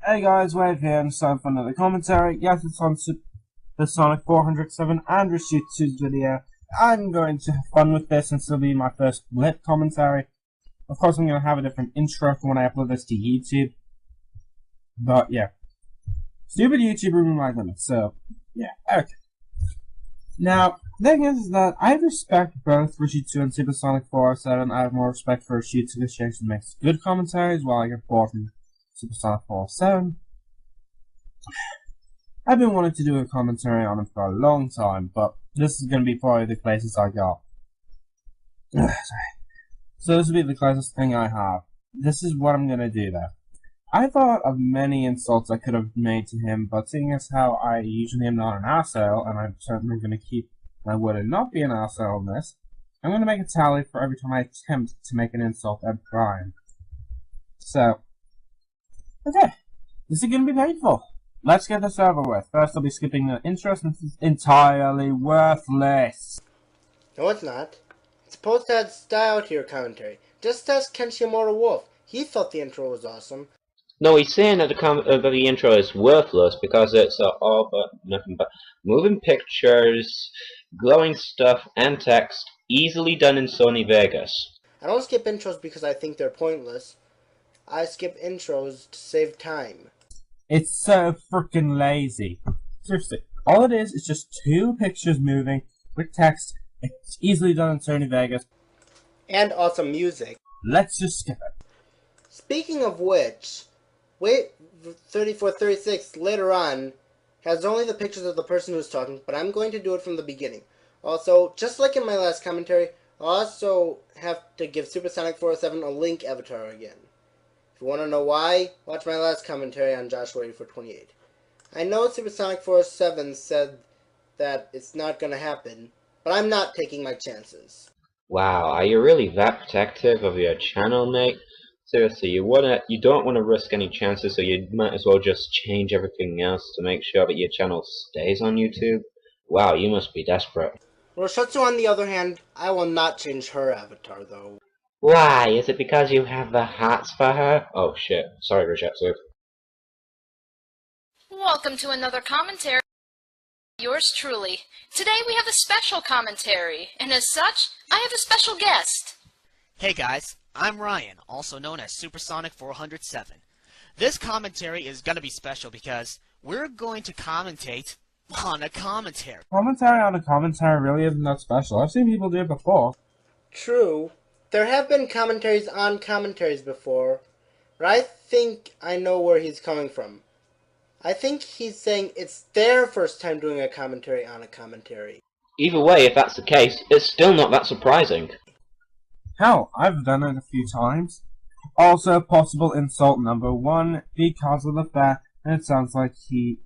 Hey guys, Wave here, and it's time for another commentary. Yes, it's on the Remade shoot video. I'm going to have fun with this, and this will be my first lit commentary. Of course, I'm going to have a different intro for when I upload this to YouTube. But yeah, stupid YouTube ruined my limits, so yeah, okay. Now, the thing is that I respect both Reshoot2 and Supersonic407. I have more respect for Reshoot2 because she actually makes good commentaries, while I get bored from Supersonic407. I've been wanting to do a commentary on him for a long time, but this is going to be probably the closest I got. So this will be the closest thing I have. This is what I'm going to do though. I thought of many insults I could have made to him, but seeing as how I usually am not an asshole, and I'm certainly going to keep my word and not be an asshole on this, I'm going to make a tally for every time I attempt to make an insult at Brian. So, okay, this is going to be painful. Let's get this over with. First, I'll be skipping the intro since it's entirely worthless. No, it's not. It's supposed to add style to your commentary. Just ask Kenshi Wolf. He thought the intro was awesome. No, he's saying that the intro is worthless because it's all but nothing but moving pictures, glowing stuff, and text, easily done in Sony Vegas. I don't skip intros because I think they're pointless. I skip intros to save time. It's so freaking lazy. Seriously, all it is just two pictures moving with text. It's easily done in Sony Vegas. And awesome music. Let's just skip it. Speaking of which, Wait3436 later on has only the pictures of the person who's talking, but I'm going to do it from the beginning. Also, just like in my last commentary, I'll also have to give Supersonic407 a link avatar again. If you want to know why, watch my last commentary on Joshua8428. I know Supersonic407 said that it's not going to happen, but I'm not taking my chances. Wow, are you really that protective of your channel, mate? Seriously, you don't want to risk any chances, so you might as well just change everything else to make sure that your channel stays on YouTube? Wow, you must be desperate. Roshatsu, on the other hand, I will not change her avatar, though. Why? Is it because you have the hearts for her? Oh shit, sorry Roshatsu. Welcome to another commentary. Yours truly. Today we have a special commentary, and as such, I have a special guest. Hey guys, I'm Ryan, also known as Supersonic407. This commentary is gonna be special because we're going to commentate on a commentary. Commentary on a commentary really isn't that special. I've seen people do it before. True. There have been commentaries on commentaries before, but I think I know where he's coming from. I think he's saying it's their first time doing a commentary on a commentary. Either way, if that's the case, it's still not that surprising. Hell, I've done it a few times. Also, possible insult number one, because of the fact that it sounds like he...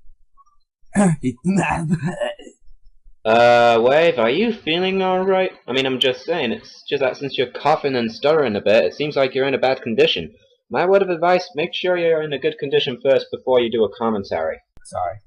Wave, are you feeling alright? I mean, I'm just saying, it's just that since you're coughing and stuttering a bit, it seems like you're in a bad condition. My word of advice, make sure you're in a good condition first before you do a commentary. Sorry.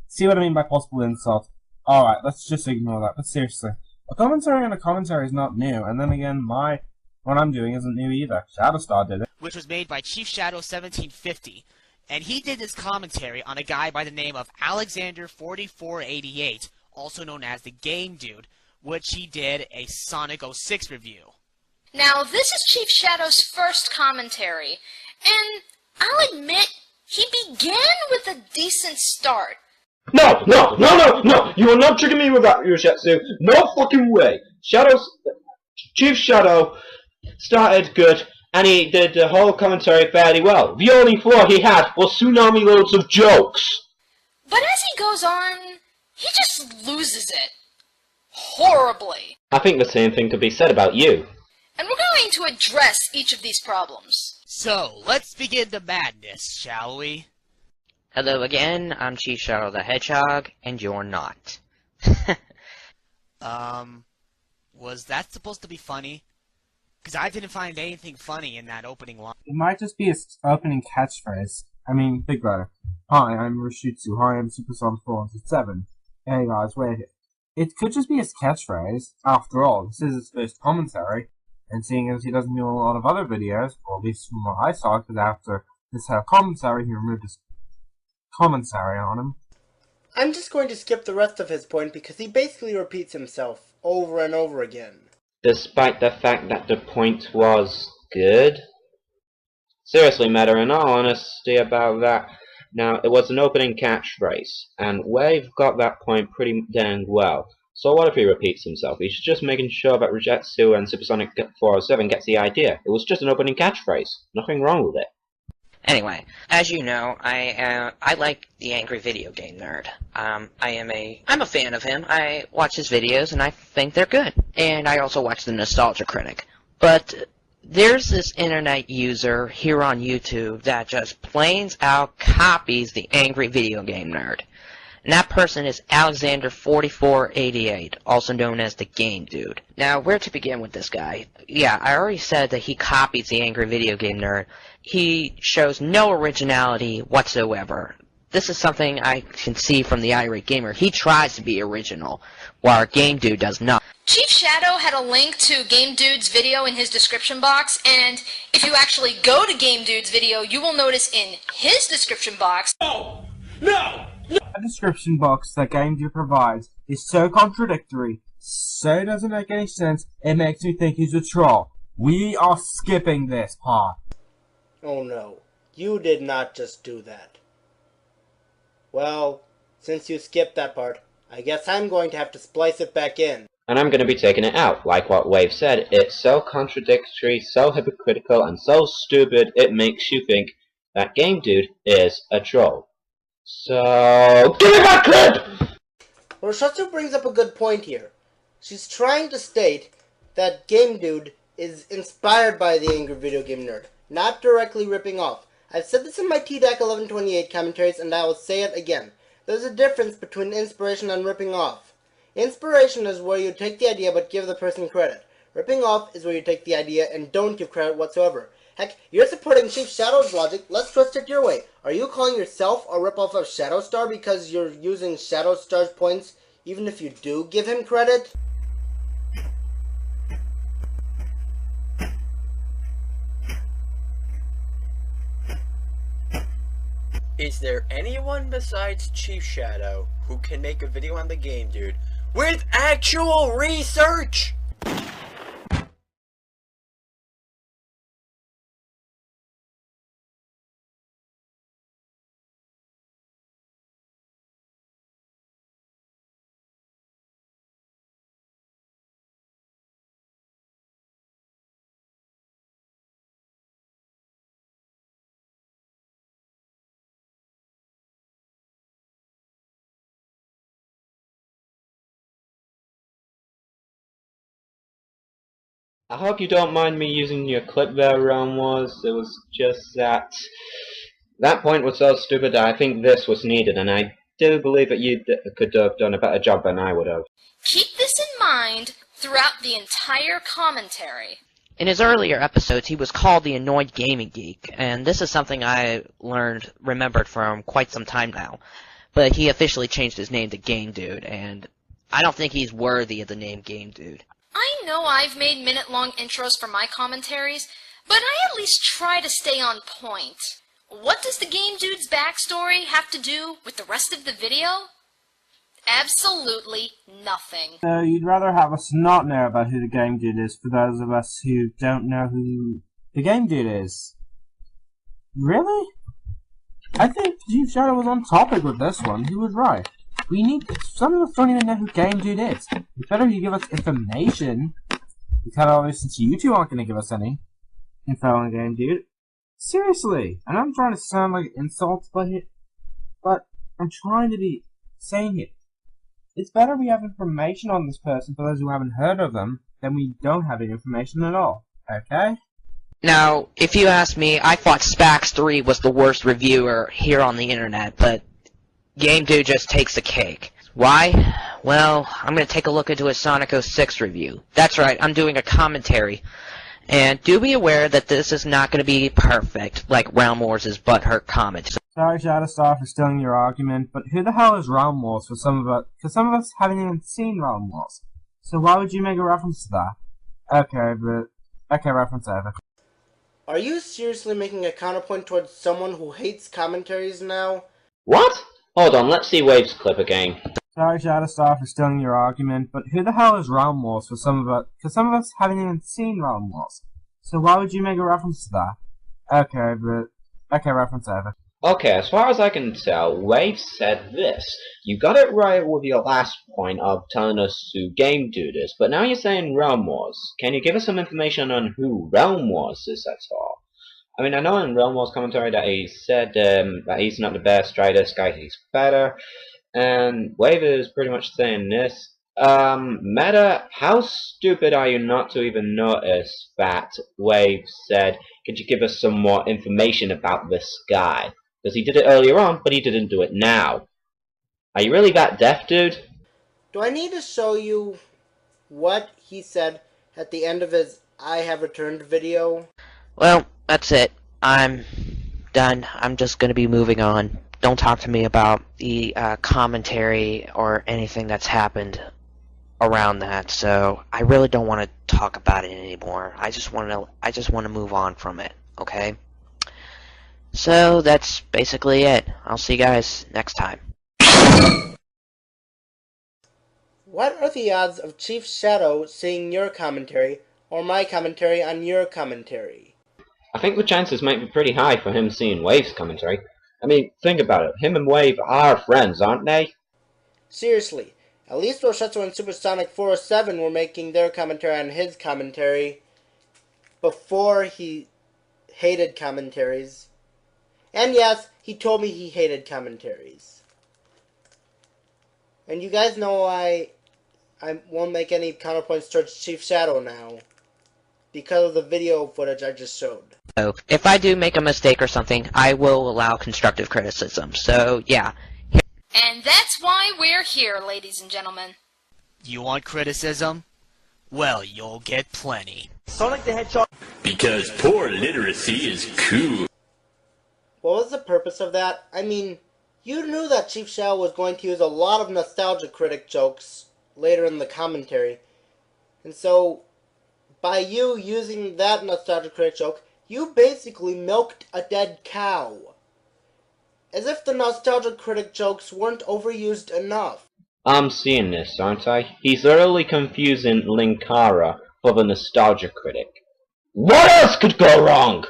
See what I mean by possible insult? Alright, let's just ignore that, but seriously. A commentary on a commentary is not new, and then again, what I'm doing isn't new either. Shadowstar did it. Which was made by Chief Shadow 1750, and he did this commentary on a guy by the name of Alexander4488, also known as the Game Dude, which he did a Sonic 06 review. Now, this is Chief Shadow's first commentary, and I'll admit, he began with a decent start. No! You will not trigger me with that, Yoshetsu. No fucking way! Chief Shadow started good, and he did the whole commentary fairly well. The only flaw he had was tsunami loads of jokes. But as he goes on, he just loses it. Horribly. I think the same thing could be said about you. And we're going to address each of these problems. So, let's begin the madness, shall we? Hello again, I'm Chief Shadow the Hedgehog, and you're not. Was that supposed to be funny? Because I didn't find anything funny in that opening line. It might just be his opening catchphrase. I mean, big letter. Hi, I'm Reshoot2. Hi, I'm Supersonic407. Hey guys, we're here. It could just be his catchphrase. After all, this is his first commentary. And seeing as he doesn't do a lot of other videos, or at least from what I saw, because after his commentary, he removed his commentary on him. I'm just going to skip the rest of his point because he basically repeats himself over and over again. Despite the fact that the point was good? Seriously, Meta, in all honesty about that, now, it was an opening catchphrase, and Wave got that point pretty dang well. So what if he repeats himself? He's just making sure that Regetsu and Supersonic407 gets the idea. It was just an opening catchphrase. Nothing wrong with it. Anyway, as you know, I like the Angry Video Game Nerd. I'm a fan of him. I watch his videos and I think they're good. And I also watch the Nostalgia Critic. But there's this internet user here on YouTube that just plains out copies the Angry Video Game Nerd. And that person is Olivr88r's, also known as the Game Dude. Now, where to begin with this guy? Yeah, I already said that he copies the Angry Video Game Nerd. He shows no originality whatsoever. This is something I can see from the Irate Gamer. He tries to be original, while Game Dude does not. Chief Shadow had a link to Game Dude's video in his description box, and if you actually go to Game Dude's video, you will notice in his description box... The description box that Game Dude provides is so contradictory, so doesn't make any sense, it makes me think he's a troll. We are skipping this part. Oh no, you did not just do that. Well, since you skipped that part, I guess I'm going to have to splice it back in. And I'm going to be taking it out. Like what Wave said, it's so contradictory, so hypocritical, and so stupid it makes you think that Game Dude is a troll. So, give me that clip! Roshatsu brings up a good point here. She's trying to state that Game Dude is inspired by the Angry Video Game Nerd, not directly ripping off. I've said this in my TDAC1128 commentaries, and I will say it again. There's a difference between inspiration and ripping off. Inspiration is where you take the idea but give the person credit. Ripping off is where you take the idea and don't give credit whatsoever. Heck, you're supporting Chief Shadow's logic, let's twist it your way. Are you calling yourself a ripoff of Shadowstar because you're using Shadowstar's points even if you do give him credit? Is there anyone besides Chief Shadow who can make a video on the Game Dude with actual research? I hope you don't mind me using your clip there, Realm Wars. It was just that point was so stupid that I think this was needed, and I do believe that you could have done a better job than I would have. Keep this in mind throughout the entire commentary. In his earlier episodes, he was called the Annoyed Gaming Geek, and this is something I remembered from quite some time now. But he officially changed his name to Game Dude, and I don't think he's worthy of the name Game Dude. I know I've made minute-long intros for my commentaries, but I at least try to stay on point. What does the Game Dude's backstory have to do with the rest of the video? Absolutely nothing. So you'd rather have us not know about who the Game Dude is for those of us who don't know who the Game Dude is? Really? I think Chief Shadow was on topic with this one. He was right. Some of us don't even know who Game Dude is. It's better you give us information. Because obviously since you two aren't going to give us any info on Game Dude. Seriously. And I'm trying to sound like insults, but I'm trying to be sane here. It's better we have information on this person for those who haven't heard of them than we don't have any information at all. Okay? Now, if you ask me, I thought Spax3 was the worst reviewer here on the internet, but Game Dude just takes the cake. Why? Well, I'm going to take a look into his Sonic 06 review. That's right, I'm doing a commentary. And do be aware that this is not going to be perfect, like Realm Wars' butthurt comments. Sorry, Shadowstar, for stealing your argument, but who the hell is Realm Wars for some of us? Because some of us haven't even seen Realm Wars. So why would you make a reference to that? Okay, reference over. Are you seriously making a counterpoint towards someone who hates commentaries now? What? Hold on, let's see Wave's clip again. Sorry, Shadowstar, for stealing your argument, but who the hell is Realm Wars for some of us? Because some of us haven't even seen Realm Wars. So why would you make a reference to that? Okay, reference over. Okay, as far as I can tell, Wave said this. You got it right with your last point of telling us who Game Dude is, but now you're saying Realm Wars. Can you give us some information on who Realm Wars is at all? I mean, I know in Realm Wars commentary that he said that he's not the best, try this guy, he's better. And Wave is pretty much saying this. Meta, how stupid are you not to even notice that Wave said, could you give us some more information about this guy? Because he did it earlier on, but he didn't do it now. Are you really that deaf, dude? Do I need to show you what he said at the end of his I Have Returned video? Well, that's it. I'm done. I'm just gonna be moving on. Don't talk to me about the commentary or anything that's happened around that. So I really don't want to talk about it anymore. I just want to move on from it. Okay. So that's basically it. I'll see you guys next time. What are the odds of Chief Shadow seeing your commentary or my commentary on your commentary? I think the chances might be pretty high for him seeing Wave's commentary. I mean, think about it. Him and Wave are friends, aren't they? Seriously, at least Roshetsu and Supersonic407 were making their commentary on his commentary before he hated commentaries. And yes, he told me he hated commentaries. And you guys know I won't make any counterpoints towards Chief Shadow now, because of the video footage I just showed. So if I do make a mistake or something, I will allow constructive criticism. So yeah. And that's why we're here, ladies and gentlemen. You want criticism? Well, you'll get plenty. Sonic the Hedgehog. Because poor literacy is cool. What was the purpose of that? I mean, you knew that Chief Shadow was going to use a lot of Nostalgia Critic jokes later in the commentary. And so, by you using that Nostalgia Critic joke, you basically milked a dead cow. As if the Nostalgia Critic jokes weren't overused enough. I'm seeing this, aren't I? He's thoroughly confusing Linkara for the Nostalgia Critic. What else could go wrong?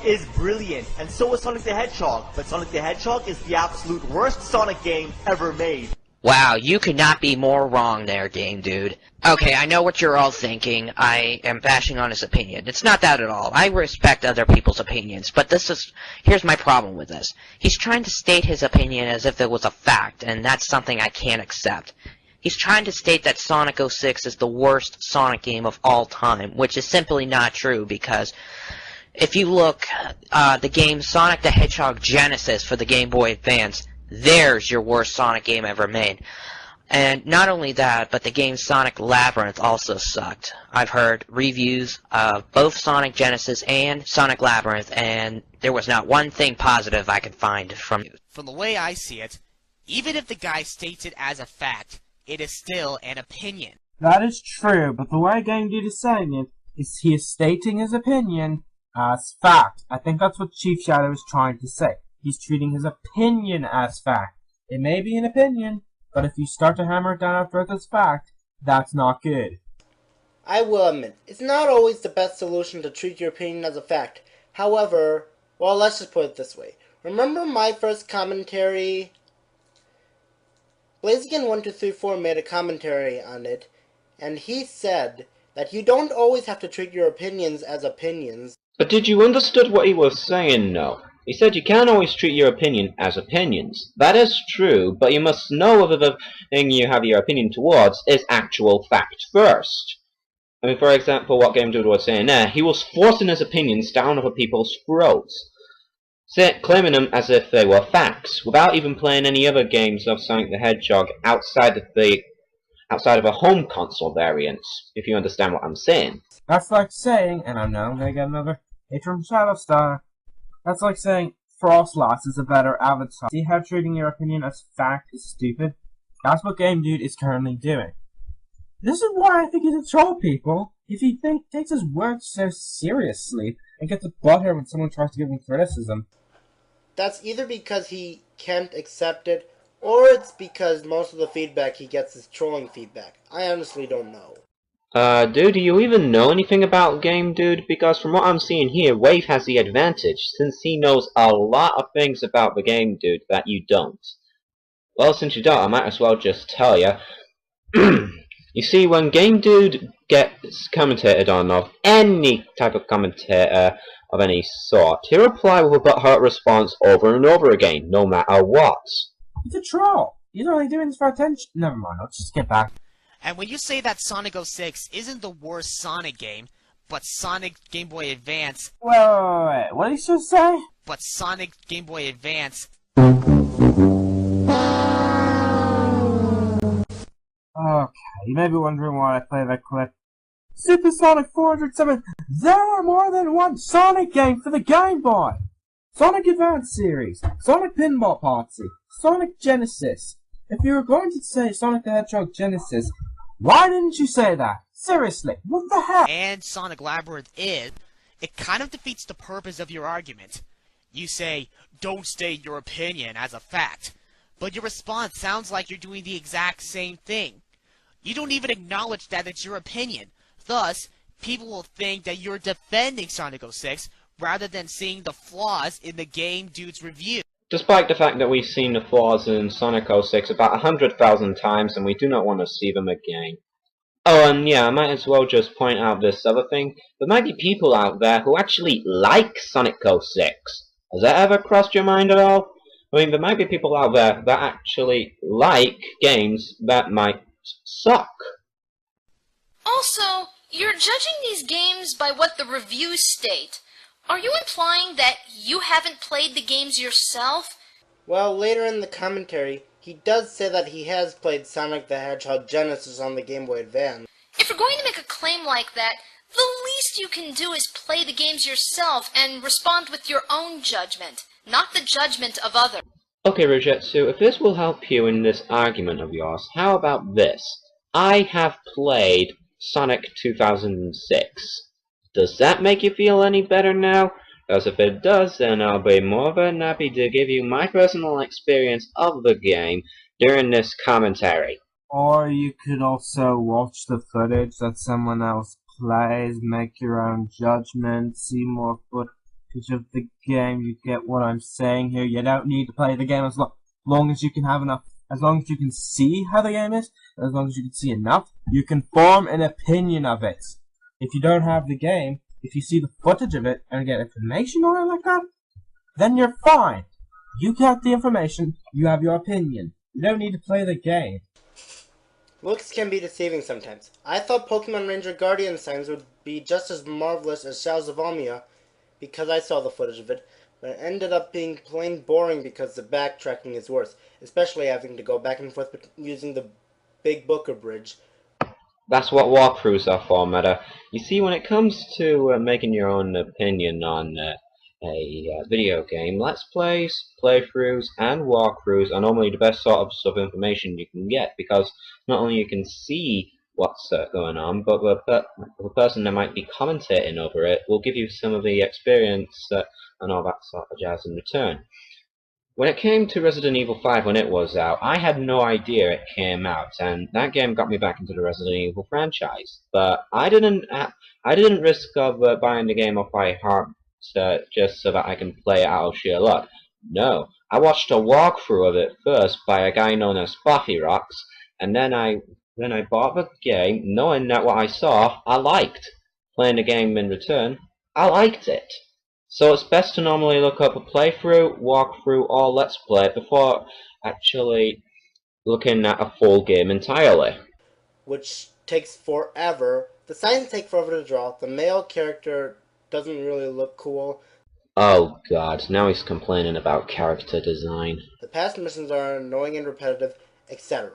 Is brilliant, and so is Sonic the Hedgehog, but Sonic the Hedgehog is the absolute worst Sonic game ever made. Wow, you could not be more wrong there, Game Dude. Okay, I know what you're all thinking. I am bashing on his opinion. It's not that at all. I respect other people's opinions, but here's my problem with this. He's trying to state his opinion as if it was a fact, and that's something I can't accept. He's trying to state that Sonic 06 is the worst Sonic game of all time, which is simply not true, because if you look, the game Sonic the Hedgehog Genesis for the Game Boy Advance, there's your worst Sonic game ever made. And not only that, but the game Sonic Labyrinth also sucked. I've heard reviews of both Sonic Genesis and Sonic Labyrinth, and there was not one thing positive I could find from it. From the way I see it, even if the guy states it as a fact, it is still an opinion. That is true, but the way Game Dude is saying it is he is stating his opinion as fact. I think that's what Chief Shadow is trying to say. He's treating his opinion as fact. It may be an opinion, but if you start to hammer it down after it as fact, that's not good. I will admit, it's not always the best solution to treat your opinion as a fact. However, well, let's just put it this way. Remember my first commentary? Blaziken1234 made a commentary on it, and he said that you don't always have to treat your opinions as opinions. But did you understand what he was saying, no? He said you can't always treat your opinion as opinions. That is true, but you must know whether the thing you have your opinion towards is actual fact first. I mean, for example, what Game Dude was saying there, he was forcing his opinions down other people's throats, claiming them as if they were facts, without even playing any other games of Sonic the Hedgehog outside of a home console variant, if you understand what I'm saying. That's like saying, and I know I'm gonna get another hit from Shadowstar, that's like saying Frostlass is a better avatar. See how treating your opinion as fact is stupid? That's what Game Dude is currently doing. This is why I think he's a troll, people. If he takes his words so seriously, and gets butthurt when someone tries to give him criticism. That's either because he can't accept it, or it's because most of the feedback he gets is trolling feedback. I honestly don't know. Dude, do you even know anything about game, dude? Because from what I'm seeing here, Wave has the advantage, since he knows a lot of things about the game, dude, that you don't. Well, since you don't, I might as well just tell you. You see, when Game Dude gets commentated on of any type of commentator of any sort, he'll reply with a butthurt response over and over again, no matter what. He's a troll. He's only doing this for attention. Never mind, let's just get back. And when you say that Sonic 06 isn't the worst Sonic game, but Sonic Game Boy Advance... Wait, what did he just say? But Sonic Game Boy Advance... Okay, you may be wondering why I play that clip. Super Sonic 407, there are more than one Sonic game for the Game Boy! Sonic Advance Series, Sonic Pinball Party, Sonic Genesis. If you were going to say Sonic the Hedgehog Genesis, why didn't you say that? Seriously, what the hell? And Sonic Labyrinth is, it kind of defeats the purpose of your argument. You say, don't state your opinion as a fact, but your response sounds like you're doing the exact same thing. You don't even acknowledge that it's your opinion. Thus, people will think that you're defending Sonic 06 rather than seeing the flaws in the Game Dude's review. Despite the fact that we've seen the flaws in Sonic 06 about 100,000 times and we do not want to see them again. Oh, and yeah, I might as well just point out this other thing. There might be people out there who actually like Sonic 06. Has that ever crossed your mind at all? I mean, there might be people out there that actually like games that might suck. Also, you're judging these games by what the reviews state. Are you implying that you haven't played the games yourself? Well, later in the commentary, he does say that he has played Sonic the Hedgehog Genesis on the Game Boy Advance. If you're going to make a claim like that, the least you can do is play the games yourself and respond with your own judgment, not the judgment of others. Okay, Rogetsu, if this will help you in this argument of yours, how about this? I have played Sonic 2006. Does that make you feel any better now? Because if it does, then I'll be more than happy to give you my personal experience of the game during this commentary. Or you could also watch the footage that someone else plays, make your own judgment, see more footage of the game. You get what I'm saying here. You don't need to play the game as long as you can have enough. As long as you can see how the game is, as long as you can see enough, you can form an opinion of it. If you don't have the game, if you see the footage of it and get information on it like that, then you're fine. You got the information, you have your opinion. You don't need to play the game. Looks can be deceiving sometimes. I thought Pokemon Ranger Guardian signs would be just as marvelous as Shadows of Almia because I saw the footage of it, but it ended up being plain boring because the backtracking is worse, especially having to go back and forth using the Big Booker Bridge. That's what walkthroughs are for, Meta. You see, when it comes to making your own opinion on a video game, Let's Plays, playthroughs, and walkthroughs are normally the best sort of information you can get, because not only you can see what's going on, but the person that might be commentating over it will give you some of the experience and all that sort of jazz in return. When it came to Resident Evil 5 when it was out, I had no idea it came out, and that game got me back into the Resident Evil franchise. But I didn't risk of buying the game off by heart just so that I can play it out of sheer luck. No, I watched a walkthrough of it first by a guy known as Rocks, and then I bought the game, knowing that what I saw I liked. Playing the game in return, I liked it. So it's best to normally look up a playthrough, walkthrough, or let's play before actually looking at a full game entirely. Which takes forever. The signs take forever to draw. The male character doesn't really look cool. Oh god, now he's complaining about character design. The past missions are annoying and repetitive, etc.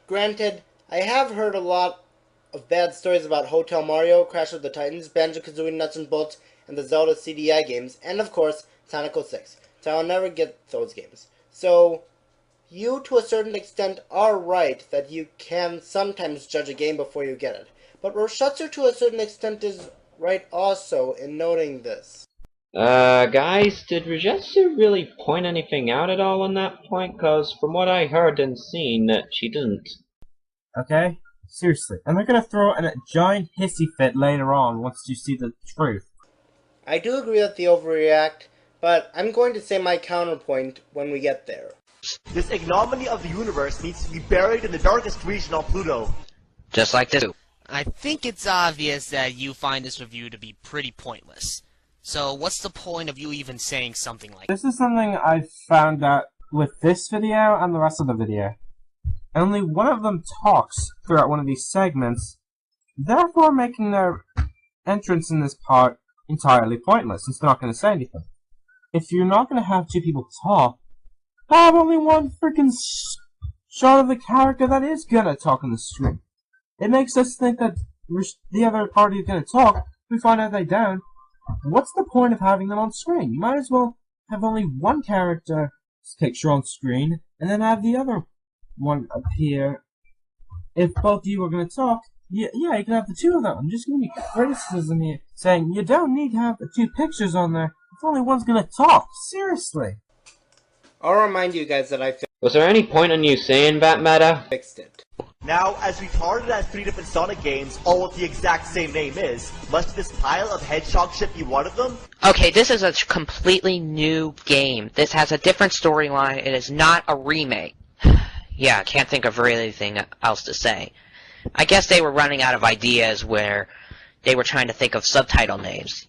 Granted, I have heard a lot of bad stories about Hotel Mario, Crash of the Titans, Banjo-Kazooie Nuts and Bolts, and the Zelda CDI games, and of course, Sonic 06. So I'll never get those games. So, you to a certain extent are right that you can sometimes judge a game before you get it. But Roshatsu to a certain extent is right also in noting this. Guys, did Regetsu really point anything out at all on that point? Cause from what I heard and seen, she didn't. Okay? Seriously. And they're gonna throw in a giant hissy fit later on once you see the truth. I do agree that they overreact, but I'm going to say my counterpoint when we get there. This ignominy of the universe needs to be buried in the darkest region on Pluto. Just like this. I think it's obvious that you find this review to be pretty pointless. So what's the point of you even saying something like This is something I found out with this video and the rest of the video. Only one of them talks throughout one of these segments, therefore making their entrance in this part entirely pointless, since they're not going to say anything. If you're not going to have two people talk, have only one freaking shot of the character that is going to talk on the screen. It makes us think that the other party is going to talk. We find out they don't. What's the point of having them on screen? You might as well have only one character's picture on screen, and then have the other one appear. If both of you are going to talk, yeah, you can have the two of them. I'm just going to be criticism here, saying you don't need to have the two pictures on there if only one's going to talk. Seriously. I'll remind you guys that I Was there any point in you saying that, Meta? fixed it. Now, as retarded as 3 different Sonic games, all with the exact same name is, must this pile of hedgehog shit be one of them? Okay, this is a completely new game. This has a different storyline. It is not a remake. Yeah, I can't think of really anything else to say. I guess they were running out of ideas where they were trying to think of subtitle names.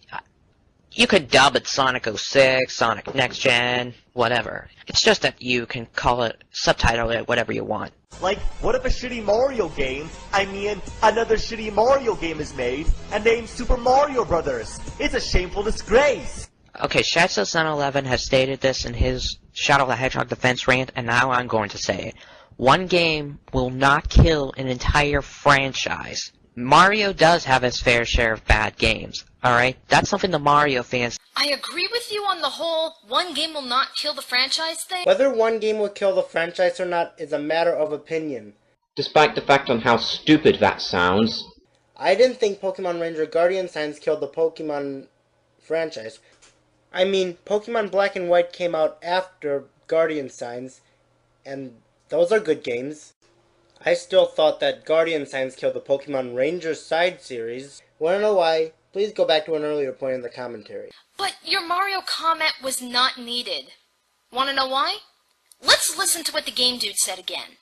You could dub it Sonic 06, Sonic Next Gen, whatever. It's just that you can call it, subtitle it, whatever you want. Like, what if a shitty Mario game, another shitty Mario game is made, and named Super Mario Brothers? It's a shameful disgrace! Okay, Shatso711 has stated this in his Shadow the Hedgehog defense rant, and now I'm going to say it. One game will not kill an entire franchise. Mario does have his fair share of bad games, alright? That's something the Mario fans... I agree with you on the whole one game will not kill the franchise thing. Whether one game will kill the franchise or not is a matter of opinion. Despite the fact on how stupid that sounds. I didn't think Pokemon Ranger Guardian Signs killed the Pokemon franchise. I mean, Pokemon Black and White came out after Guardian Signs, and those are good games. I still thought that Guardian Signs killed the Pokemon Ranger side series. Wanna know why? Please go back to an earlier point in the commentary. But your Mario comment was not needed. Wanna know why? Let's listen to what the game dude said again.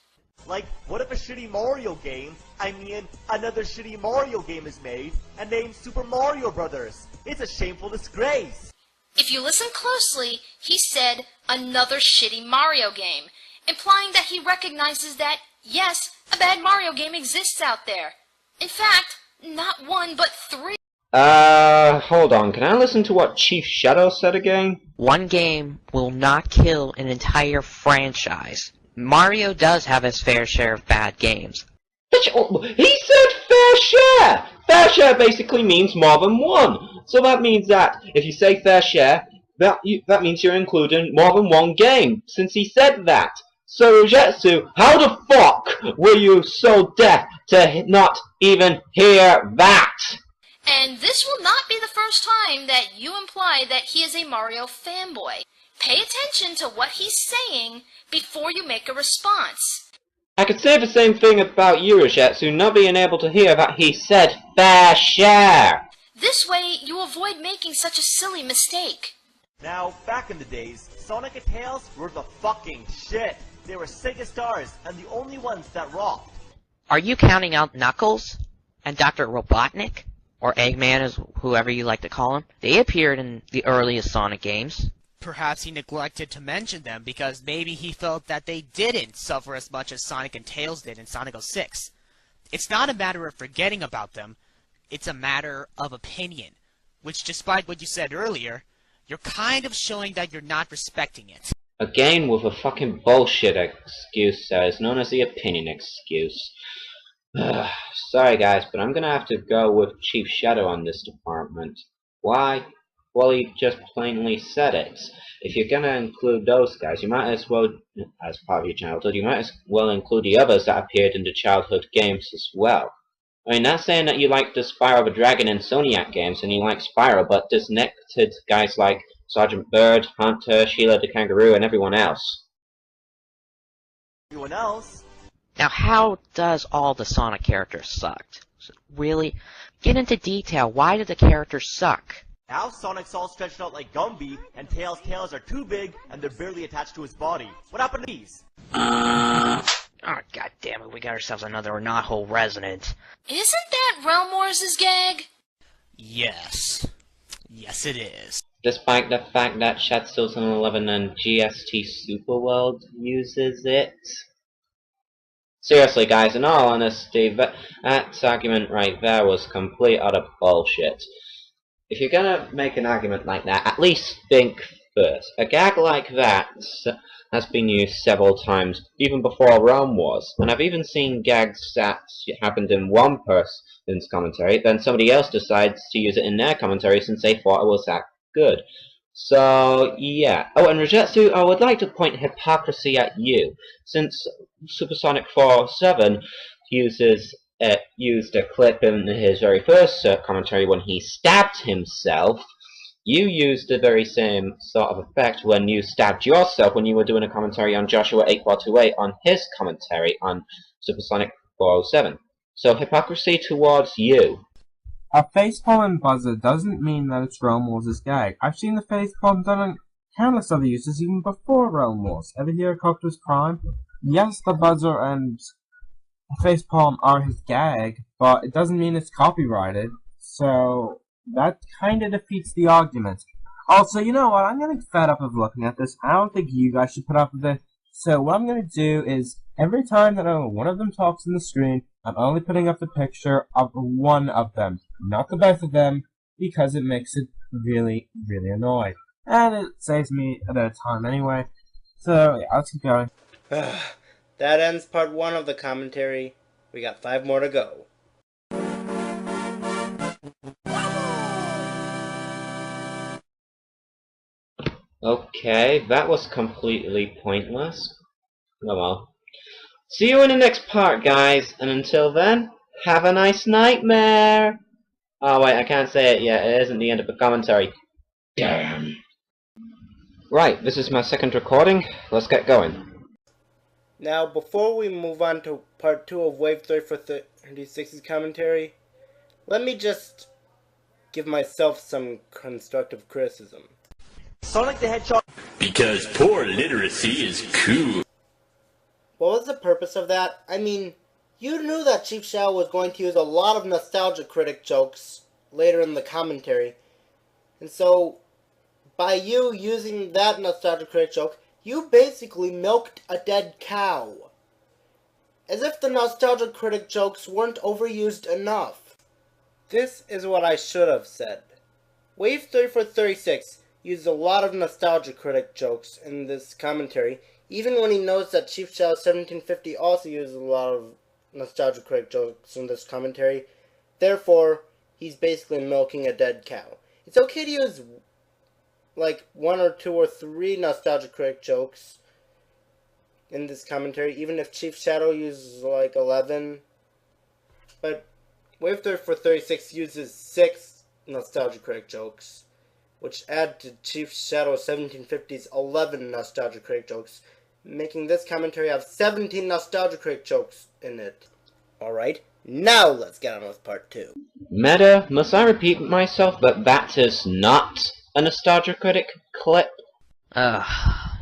Like, what if a shitty Mario game, another shitty Mario game is made, and named Super Mario Brothers? It's a shameful disgrace! If you listen closely, he said another shitty Mario game, implying that he recognizes that, yes, a bad Mario game exists out there. In fact, not one, but 3. Hold on, can I listen to what Chief Shadow said again? One game will not kill an entire franchise. Mario does have his fair share of bad games. He said fair share! Fair share basically means more than one. So that means that if you say fair share, that means you're including more than one game, since he said that. So Jetsu, how the fuck were you so deaf to not even hear that? And this will not be the first time that you imply that he is a Mario fanboy. Pay attention to what he's saying before you make a response. I could say the same thing about Jetsu not being able to hear that he said fair share. This way, you avoid making such a silly mistake. Now, back in the days, Sonic and Tails were the fucking shit. They were Sega stars, and the only ones that rocked. Are you counting out Knuckles and Dr. Robotnik? Or Eggman, as whoever you like to call him? They appeared in the earliest Sonic games. Perhaps he neglected to mention them because maybe he felt that they didn't suffer as much as Sonic and Tails did in Sonic 06. It's not a matter of forgetting about them, it's a matter of opinion, which despite what you said earlier, you're kind of showing that you're not respecting it. Again with a fucking bullshit excuse that is known as the opinion excuse. Sorry guys, but I'm gonna have to go with Chief Shadow on this department. Why? Well, he just plainly said it. If you're gonna include those guys, you might as well, as part of your childhood, you might as well include the others that appeared in the childhood games as well. I mean, not saying that you like the Spyro the Dragon and Soniac games and you like Spyro, but disconnected guys like Sergeant Bird, Hunter, Sheila the Kangaroo, and everyone else. Everyone else? Now, how does all the Sonic characters suck? Really? Get into detail. Why do the characters suck? Now Sonic's all stretched out like Gumby, and Tails' tails are too big, and they're barely attached to his body. What happened to these? Oh, god damn it, we got ourselves another knothole resident. Isn't that Realm Wars' gag? Yes. Yes, it is. Despite the fact that Shatsu 11 and GST Superworld uses it. Seriously, guys, in all honesty, that argument right there was complete utter bullshit. If you're gonna make an argument like that, at least think first. A gag like that has been used several times, even before Realm Wars, and I've even seen gags that happened in one person's commentary, then somebody else decides to use it in their commentary since they thought it was that good. So, yeah. Oh, and Regetsu, I would like to point hypocrisy at you, since Supersonic 407 used a clip in his very first commentary when he stabbed himself. You used the very same sort of effect when you stabbed yourself when you were doing a commentary on Joshua8428 on his commentary on Supersonic 407. So hypocrisy towards you. A facepalm and buzzer doesn't mean that it's Realm Wars' gag. I've seen the facepalm done on countless other uses even before Realm Wars. Ever hear of Optimus Prime? Yes, the buzzer and facepalm are his gag, but it doesn't mean it's copyrighted, so that kinda defeats the argument. Also, you know what, I'm getting fed up of looking at this. I don't think you guys should put up with it. So what I'm gonna do is, every time that one of them talks on the screen, I'm only putting up the picture of one of them, not the both of them, because it makes it really, really annoying. And it saves me a bit of time anyway. So, yeah, let's keep going. That ends part 1 of the commentary. We got 5 more to go. Okay, that was completely pointless. Oh well. See you in the next part, guys, and until then, have a nice nightmare! Oh wait, I can't say it yet, it isn't the end of the commentary. Damn. Right, this is my second recording, let's get going. Now, before we move on to part 2 of Wave3436's commentary, let me just give myself some constructive criticism. Sonic the Hedgehog. Because poor literacy is cool. What was the purpose of that? I mean, you knew that Chief Shadow was going to use a lot of Nostalgia Critic jokes later in the commentary. And so, by you using that Nostalgia Critic joke, you basically milked a dead cow. As if the Nostalgia Critic jokes weren't overused enough. This is what I should have said. Wave3436 used a lot of Nostalgia Critic jokes in this commentary, even when he knows that Chief Shadow 1750 also uses a lot of Nostalgia Critic jokes in this commentary. Therefore, he's basically milking a dead cow. It's okay to use like 1 or 2 or 3 Nostalgia Critic jokes in this commentary, even if Chief Shadow uses like 11. But Wave3436 uses 6 Nostalgia Critic jokes, which add to Chief Shadow 1750's 11 Nostalgia Critic jokes, making this commentary have 17 Nostalgia Critic jokes in it. Alright, now let's get on with part 2. Meta, must I repeat myself that that is not a Nostalgia Critic clip?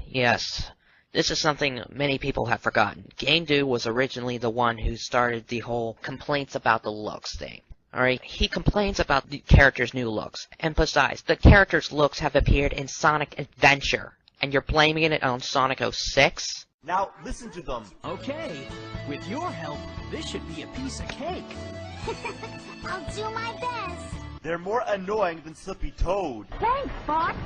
Yes. This is something many people have forgotten. GameDo was originally the one who started the whole complaints about the looks thing. Alright, he complains about the character's new looks. And besides, the character's looks have appeared in Sonic Adventure. And you're blaming it on Sonic 06? Now, listen to them. Okay, with your help, this should be a piece of cake. I'll do my best. They're more annoying than Slippy Toad. Thanks, Fox.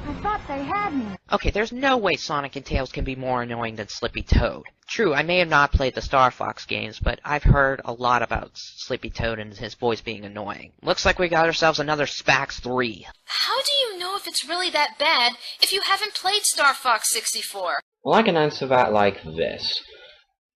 I thought they had me. Okay, there's no way Sonic and Tails can be more annoying than Slippy Toad. True, I may have not played the Star Fox games, but I've heard a lot about Slippy Toad and his voice being annoying. Looks like we got ourselves another Spax 3. How do you know if it's really that bad if you haven't played Star Fox 64? Well, I can answer that like this.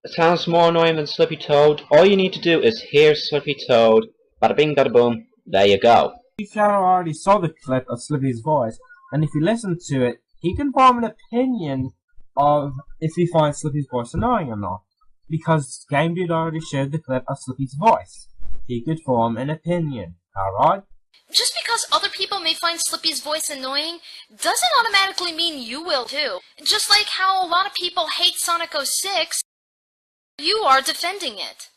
sounds more annoying than Slippy Toad. All you need to do is hear Slippy Toad. Bada bing, bada boom. There you go. Chief Shadow already saw the clip of Slippy's voice, and if you listen to it, he can form an opinion of if he finds Slippy's voice annoying or not. Because Game Dude already shared the clip of Slippy's voice. He could form an opinion, alright? Just because other people may find Slippy's voice annoying doesn't automatically mean you will too. Just like how a lot of people hate Sonic 06, you are defending it.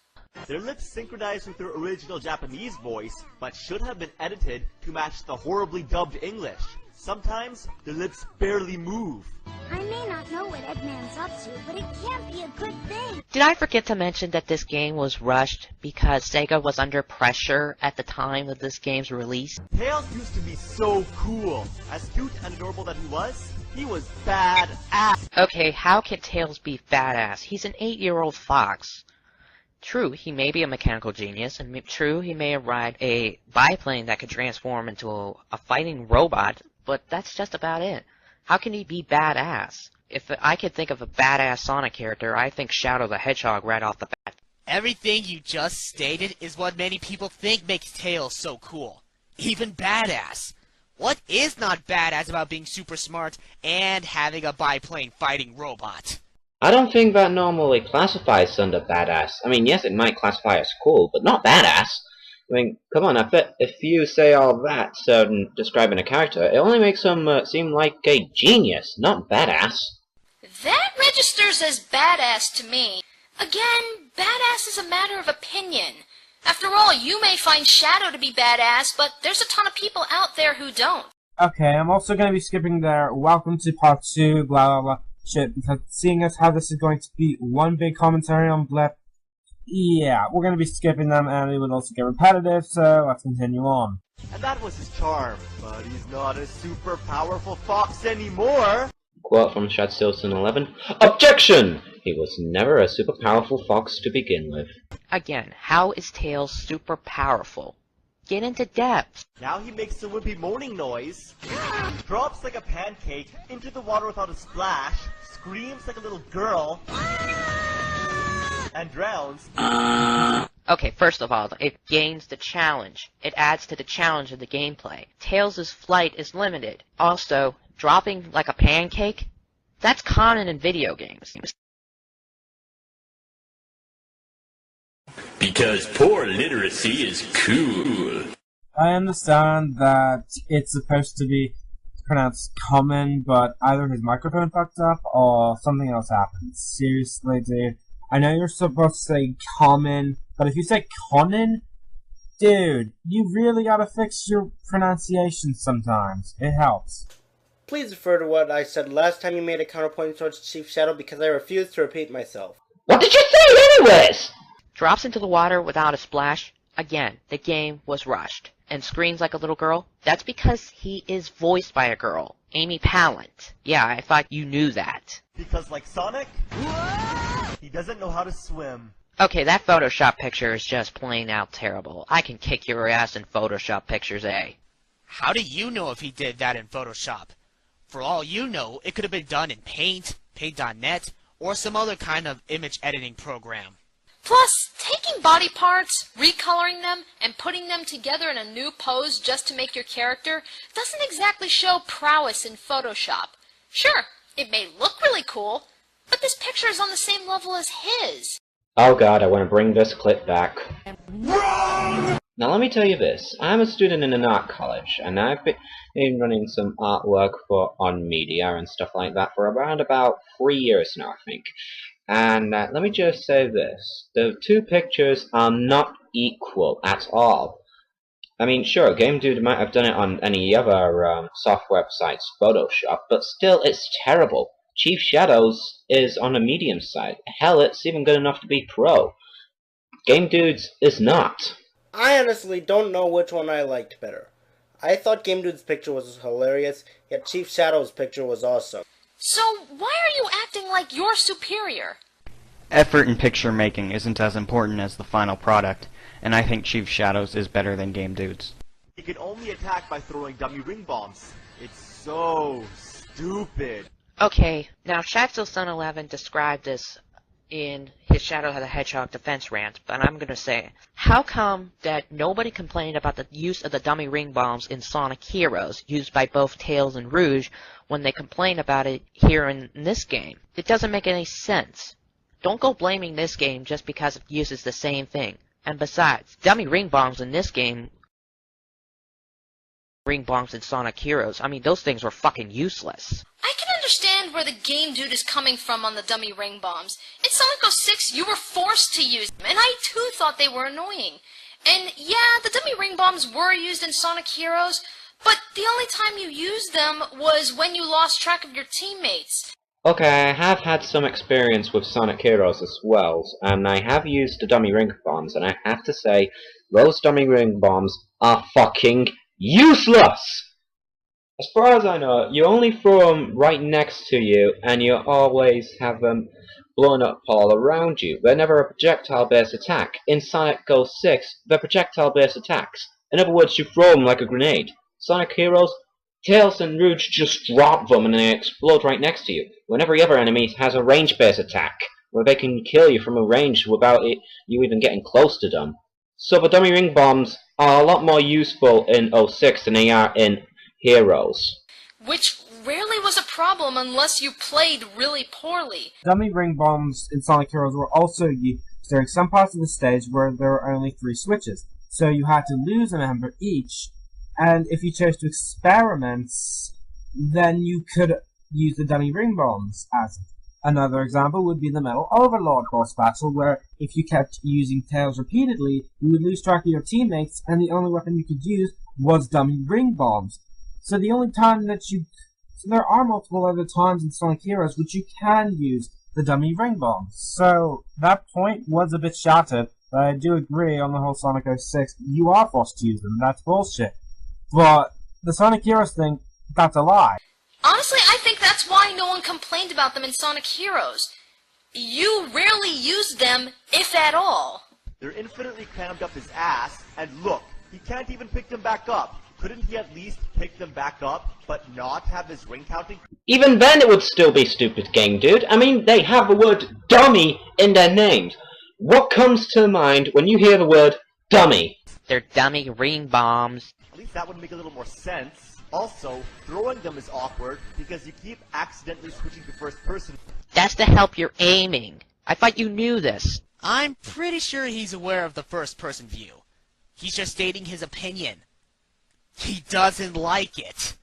Their lips synchronized with their original Japanese voice, but should have been edited to match the horribly dubbed English. Sometimes, their lips barely move. I may not know what Eggman's up to, but it can't be a good thing. Did I forget to mention that this game was rushed because Sega was under pressure at the time of this game's release? Tails used to be so cool. As cute and adorable that he was badass. Okay, how can Tails be badass? He's an 8-year-old fox. True, he may be a mechanical genius, and true, he may ride a biplane that could transform into a fighting robot, but that's just about it. How can he be badass? If I could think of a badass Sonic character, I think Shadow the Hedgehog right off the bat. Everything you just stated is what many people think makes Tails so cool. Even badass. What is not badass about being super smart and having a biplane fighting robot? I don't think that normally classifies under badass. I mean, yes, it might classify as cool, but not badass. I mean, come on, if you say all that describing a character, it only makes him seem like a genius, not badass. That registers as badass to me. Again, badass is a matter of opinion. After all, you may find Shadow to be badass, but there's a ton of people out there who don't. Okay, I'm also going to be skipping their welcome to part 2, blah blah blah shit, because seeing as how this is going to be one big commentary on Blip, yeah, we're going to be skipping them, and it would also get repetitive, so let's continue on. And that was his charm, but he's not a super powerful fox anymore! Quote from Shadstilson 11. Objection! He was never a super powerful fox to begin with. Again, how is Tails super powerful? Get into depth. Now he makes a wimpy moaning noise, drops like a pancake into the water without a splash, screams like a little girl, and drowns. Okay, first of all, it gains the challenge. It adds to the challenge of the gameplay. Tails' flight is limited. Also, dropping like a pancake? That's common in video games. Because poor literacy is cool. I understand that it's supposed to be pronounced common, but either his microphone fucked up or something else happened. Seriously, dude. I know you're supposed to say common, but if you say Conan, dude, you really gotta fix your pronunciation sometimes. It helps. Please refer to what I said last time you made a counterpoint towards Chief Shadow because I refuse to repeat myself. What did you say anyways? Drops into the water without a splash. Again, the game was rushed. And screams like a little girl. That's because he is voiced by a girl. Amy Pallant. Yeah, I thought you knew that. Because like Sonic, he doesn't know how to swim. Okay, that Photoshop picture is just plain out terrible. I can kick your ass in Photoshop pictures, eh? How do you know if he did that in Photoshop? For all you know, it could have been done in Paint, Paint.net, or some other kind of image editing program. Plus, taking body parts, recoloring them, and putting them together in a new pose just to make your character doesn't exactly show prowess in Photoshop. Sure, it may look really cool, but this picture is on the same level as his. Oh god, I want to bring this clip back. Wrong! Now let me tell you this, I'm a student in an art college, and I've been running some artwork on media and stuff like that for around about 3 years now, I think. And let me just say this, the two pictures are not equal at all. I mean, sure, Game Dude might have done it on any other software besides Photoshop, but still, it's terrible. Chief Shadows is on the medium side. Hell, it's even good enough to be pro. Game Dude's is not. I honestly don't know which one I liked better. I thought Game Dude's picture was hilarious, yet Chief Shadow's picture was awesome. So, why are you acting like you're superior? Effort in picture making isn't as important as the final product, and I think Chief Shadows is better than Game Dude's. He can only attack by throwing dummy ring bombs. It's so stupid. Okay, now Shadstilson 11 described this in his Shadow the Hedgehog defense rant, but I'm gonna say, how come that nobody complained about the use of the dummy ring bombs in Sonic Heroes, used by both Tails and Rouge, when they complain about it here in this game? It doesn't make any sense. Don't go blaming this game just because it uses the same thing. And besides, dummy ring bombs in this game, ring bombs in Sonic Heroes, I mean, those things were fucking useless. I can understand where the game dude is coming from on the dummy ring bombs. In Sonic 06, you were forced to use them, and I too thought they were annoying. And yeah, the dummy ring bombs were used in Sonic Heroes, but the only time you used them was when you lost track of your teammates. Okay, I have had some experience with Sonic Heroes as well, and I have used the dummy ring bombs, and I have to say, those dummy ring bombs are fucking useless! As far as I know, you only throw them right next to you, and you always have them blown up all around you. They're never a projectile-based attack. In Sonic 06, they're projectile-based attacks. In other words, you throw them like a grenade. Sonic Heroes, Tails and Rouge just drop them and they explode right next to you. When every other enemy has a range-based attack, where they can kill you from a range without you even getting close to them. So the dummy ring bombs are a lot more useful in 06 than they are in Heroes. Which rarely was a problem unless you played really poorly. Dummy ring bombs in Sonic Heroes were also used during some parts of the stage where there were only 3 switches, so you had to lose a member each, and if you chose to experiment, then you could use the dummy ring bombs as it. Another example would be the Metal Overlord boss battle, where if you kept using Tails repeatedly, you would lose track of your teammates, and the only weapon you could use was dummy ring bombs. So the only time that so there are multiple other times in Sonic Heroes which you can use the dummy ring bombs. So that point was a bit shattered, but I do agree on the whole Sonic 06, you are forced to use them, that's bullshit. But the Sonic Heroes thing, that's a lie. Honestly, I think that's why no one complained about them in Sonic Heroes. You rarely used them, if at all. They're infinitely crammed up his ass, and look, he can't even pick them back up. Couldn't he at least pick them back up, but not have his ring counting? Even then it would still be stupid game, dude. I mean, they have the word dummy in their names. What comes to mind when you hear the word dummy? They're dummy ring bombs. At least that would make a little more sense. Also, throwing them is awkward because you keep accidentally switching to first person. That's to help your aiming. I thought you knew this. I'm pretty sure he's aware of the first-person view. He's just stating his opinion. He doesn't like it.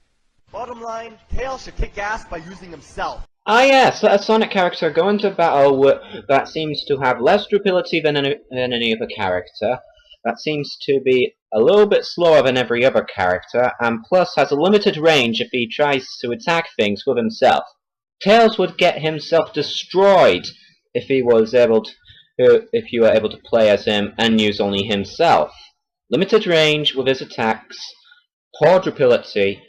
Bottom line, Tails should kick ass by using himself. Ah yes, let a Sonic character go into battle that seems to have less durability than any other character, that seems to be a little bit slower than every other character, and plus has a limited range if he tries to attack things with himself. Tails would get himself destroyed if he was able to, if you were able to play as him and use only himself. Limited range with his attacks, poor durability,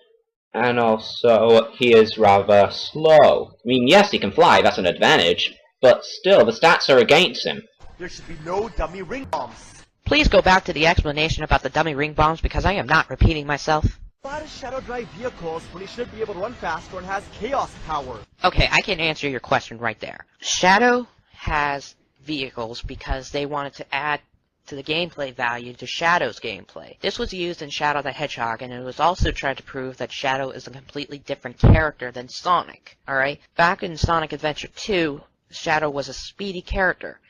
and also he is rather slow. I mean, yes, he can fly, that's an advantage, but still, the stats are against him. There should be no dummy ring bombs. Please go back to the explanation about the dummy ring bombs because I am not repeating myself. Why does Shadow drive vehicles when he should be able to run faster and has chaos power? Okay, I can answer your question right there. Shadow has vehicles because they wanted to add to the gameplay value to Shadow's gameplay. This was used in Shadow the Hedgehog, and it was also tried to prove that Shadow is a completely different character than Sonic. Alright? Back in Sonic Adventure 2, Shadow was a speedy character,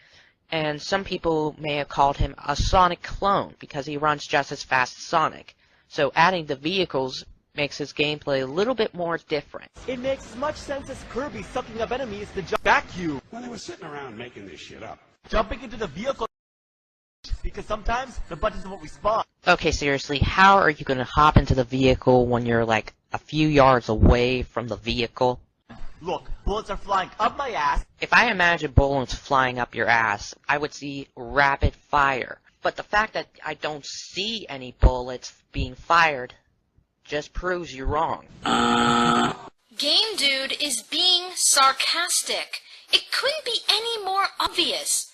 and some people may have called him a Sonic clone because he runs just as fast as Sonic. So adding the vehicles makes his gameplay a little bit more different. It makes as much sense as Kirby sucking up enemies to jump vacuum. When they were sitting around making this shit up. Jumping into the vehicle because sometimes the buttons are what we spawn. Okay, seriously, how are you gonna hop into the vehicle when you're like a few yards away from the vehicle? Look, bullets are flying up my ass. If I imagine bullets flying up your ass, I would see rapid fire. But the fact that I don't see any bullets being fired just proves you're wrong. Game Dude is being sarcastic. It couldn't be any more obvious.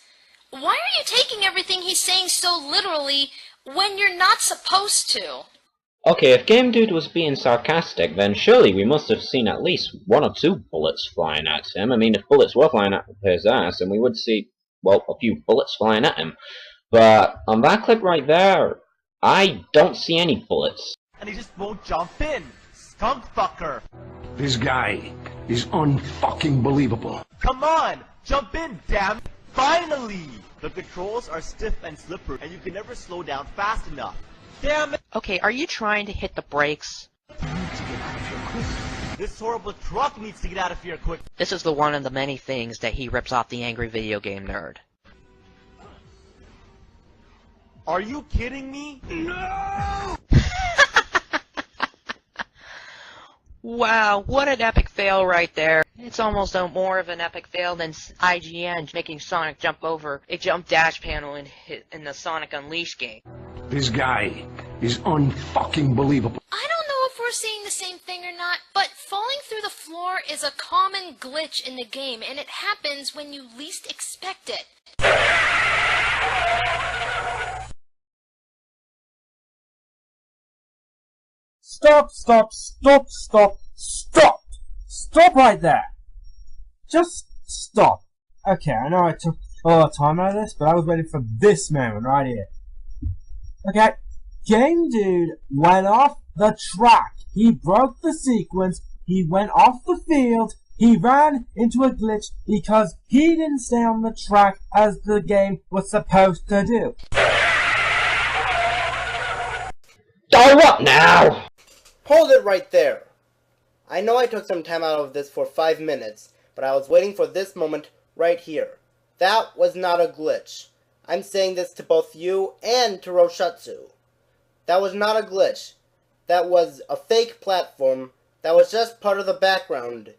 Why are you taking everything he's saying so literally when you're not supposed to? Okay, if Game Dude was being sarcastic, then surely we must have seen at least 1 or 2 bullets flying at him. I mean, if bullets were flying at his ass, then we would see, well, a few bullets flying at him. But on that clip right there, I don't see any bullets. And he just won't jump in. Skunk fucker. This guy is unfucking believable. Come on, jump in, damn it. Finally! The controls are stiff and slippery, and you can never slow down fast enough. Damn it! Okay, are you trying to hit the brakes? This horrible truck needs to get out of here quick. This is the one of the many things that he rips off the angry video game nerd. Are you kidding me? No! Wow, what an epic fail right there. It's almost more of an epic fail than IGN making Sonic jump over a jump dash panel in the Sonic Unleashed game. This guy is unfucking believable. I don't know if we're seeing the same thing or not, but falling through the floor is a common glitch in the game, and it happens when you least expect it. Stop, stop, stop, stop, stop! Stop right there! Just stop. Okay, I know I took a lot of time out of this, but I was waiting for this moment right here. Okay, Game Dude went off the track. He broke the sequence. He went off the field. He ran into a glitch because he didn't stay on the track as the game was supposed to do. Oh, what now? Hold it right there. I know I took some time out of this for 5 minutes, but I was waiting for this moment right here. That was not a glitch. I'm saying this to both you and to Roshatsu. That was not a glitch. That was a fake platform. That was just part of the background.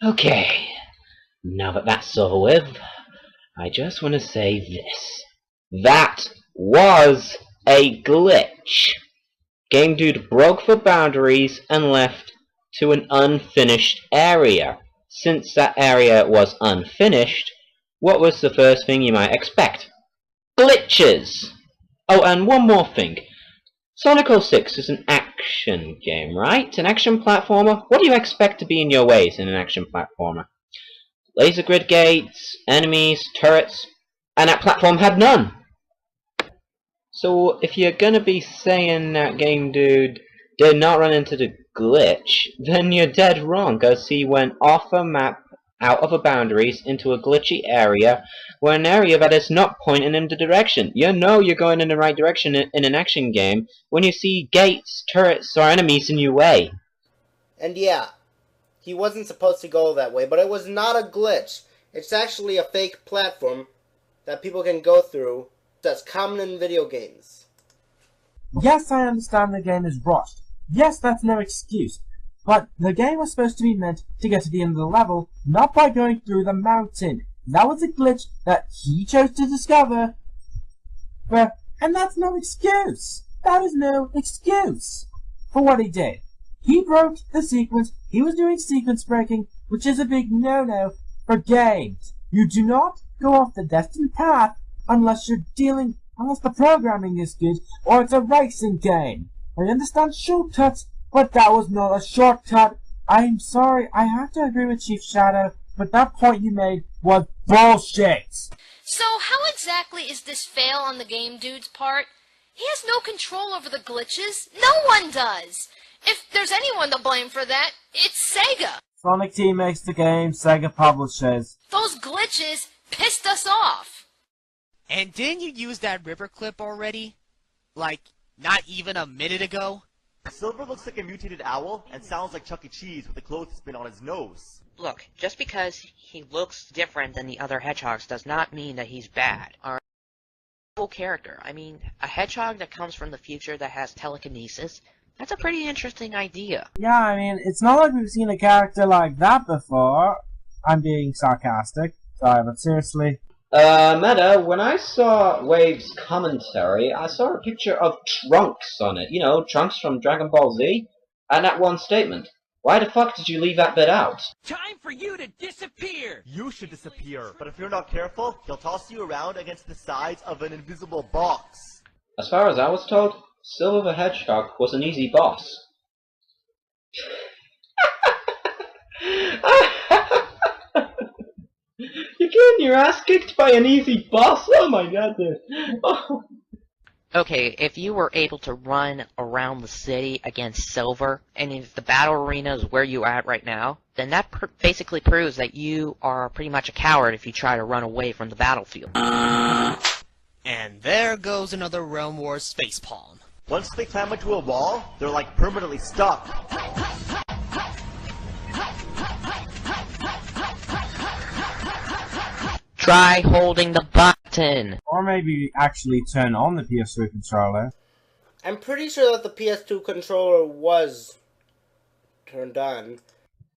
Okay, now that that's over with, I just want to say this. That was a glitch. Game Dude broke the boundaries and left to an unfinished area. Since that area was unfinished, what was the first thing you might expect? Glitches! Oh, and one more thing. Sonic 06 is an action game, right? An action platformer? What do you expect to be in your ways in an action platformer? Laser grid gates, enemies, turrets, and that platform had none. So if you're gonna be saying that Game Dude did not run into the glitch, then you're dead wrong, because he went off a map, out of the boundaries, into a glitchy area, or an area that is not pointing in the direction. You know you're going in the right direction in an action game when you see gates, turrets, or enemies in your way. And yeah, he wasn't supposed to go that way, but it was not a glitch. It's actually a fake platform that people can go through that's common in video games. Yes, I understand the game is rushed. Yes, that's no excuse. But the game was supposed to be meant to get to the end of the level, not by going through the mountain. That was a glitch that he chose to discover. And that's no excuse. That is no excuse for what he did. He broke the sequence. He was doing sequence breaking, which is a big no-no for games. You do not go off the destined path unless the programming is good or it's a racing game. I understand shortcuts, but that was not a shortcut. I'm sorry, I have to agree with Chief Shadow, but that point you made was bullshit. So how exactly is this fail on the Game Dude's part? He has no control over the glitches. No one does. If there's anyone to blame for that, it's Sega. Sonic Team makes the game, Sega publishes. Those glitches pissed us off. And didn't you use that river clip already? Like, not even a minute ago? Silver looks like a mutated owl and sounds like Chuck E. Cheese with a clothespin on his nose. Look, just because he looks different than the other hedgehogs does not mean that he's bad. Or cool character. I mean, a hedgehog that comes from the future that has telekinesis, that's a pretty interesting idea. Yeah, I mean, it's not like we've seen a character like that before. I'm being sarcastic. Sorry, but seriously. Meta, when I saw Wave's commentary, I saw a picture of Trunks on it. You know, Trunks from Dragon Ball Z? And that one statement. Why the fuck did you leave that bit out? Time for you to disappear! You should disappear, but if you're not careful, he'll toss you around against the sides of an invisible box. As far as I was told, Silver the Hedgehog was an easy boss. You're getting your ass kicked by an easy boss? Oh my god, dude. Oh. Okay, if you were able to run around the city against Silver, and if the battle arena is where you are at right now, then that basically proves that you are pretty much a coward if you try to run away from the battlefield. And there goes another Realm Wars facepalm. Once they climb into a wall, they're like permanently stuck. Try holding the button! Or maybe actually turn on the PS3 controller. I'm pretty sure that the PS2 controller was turned on.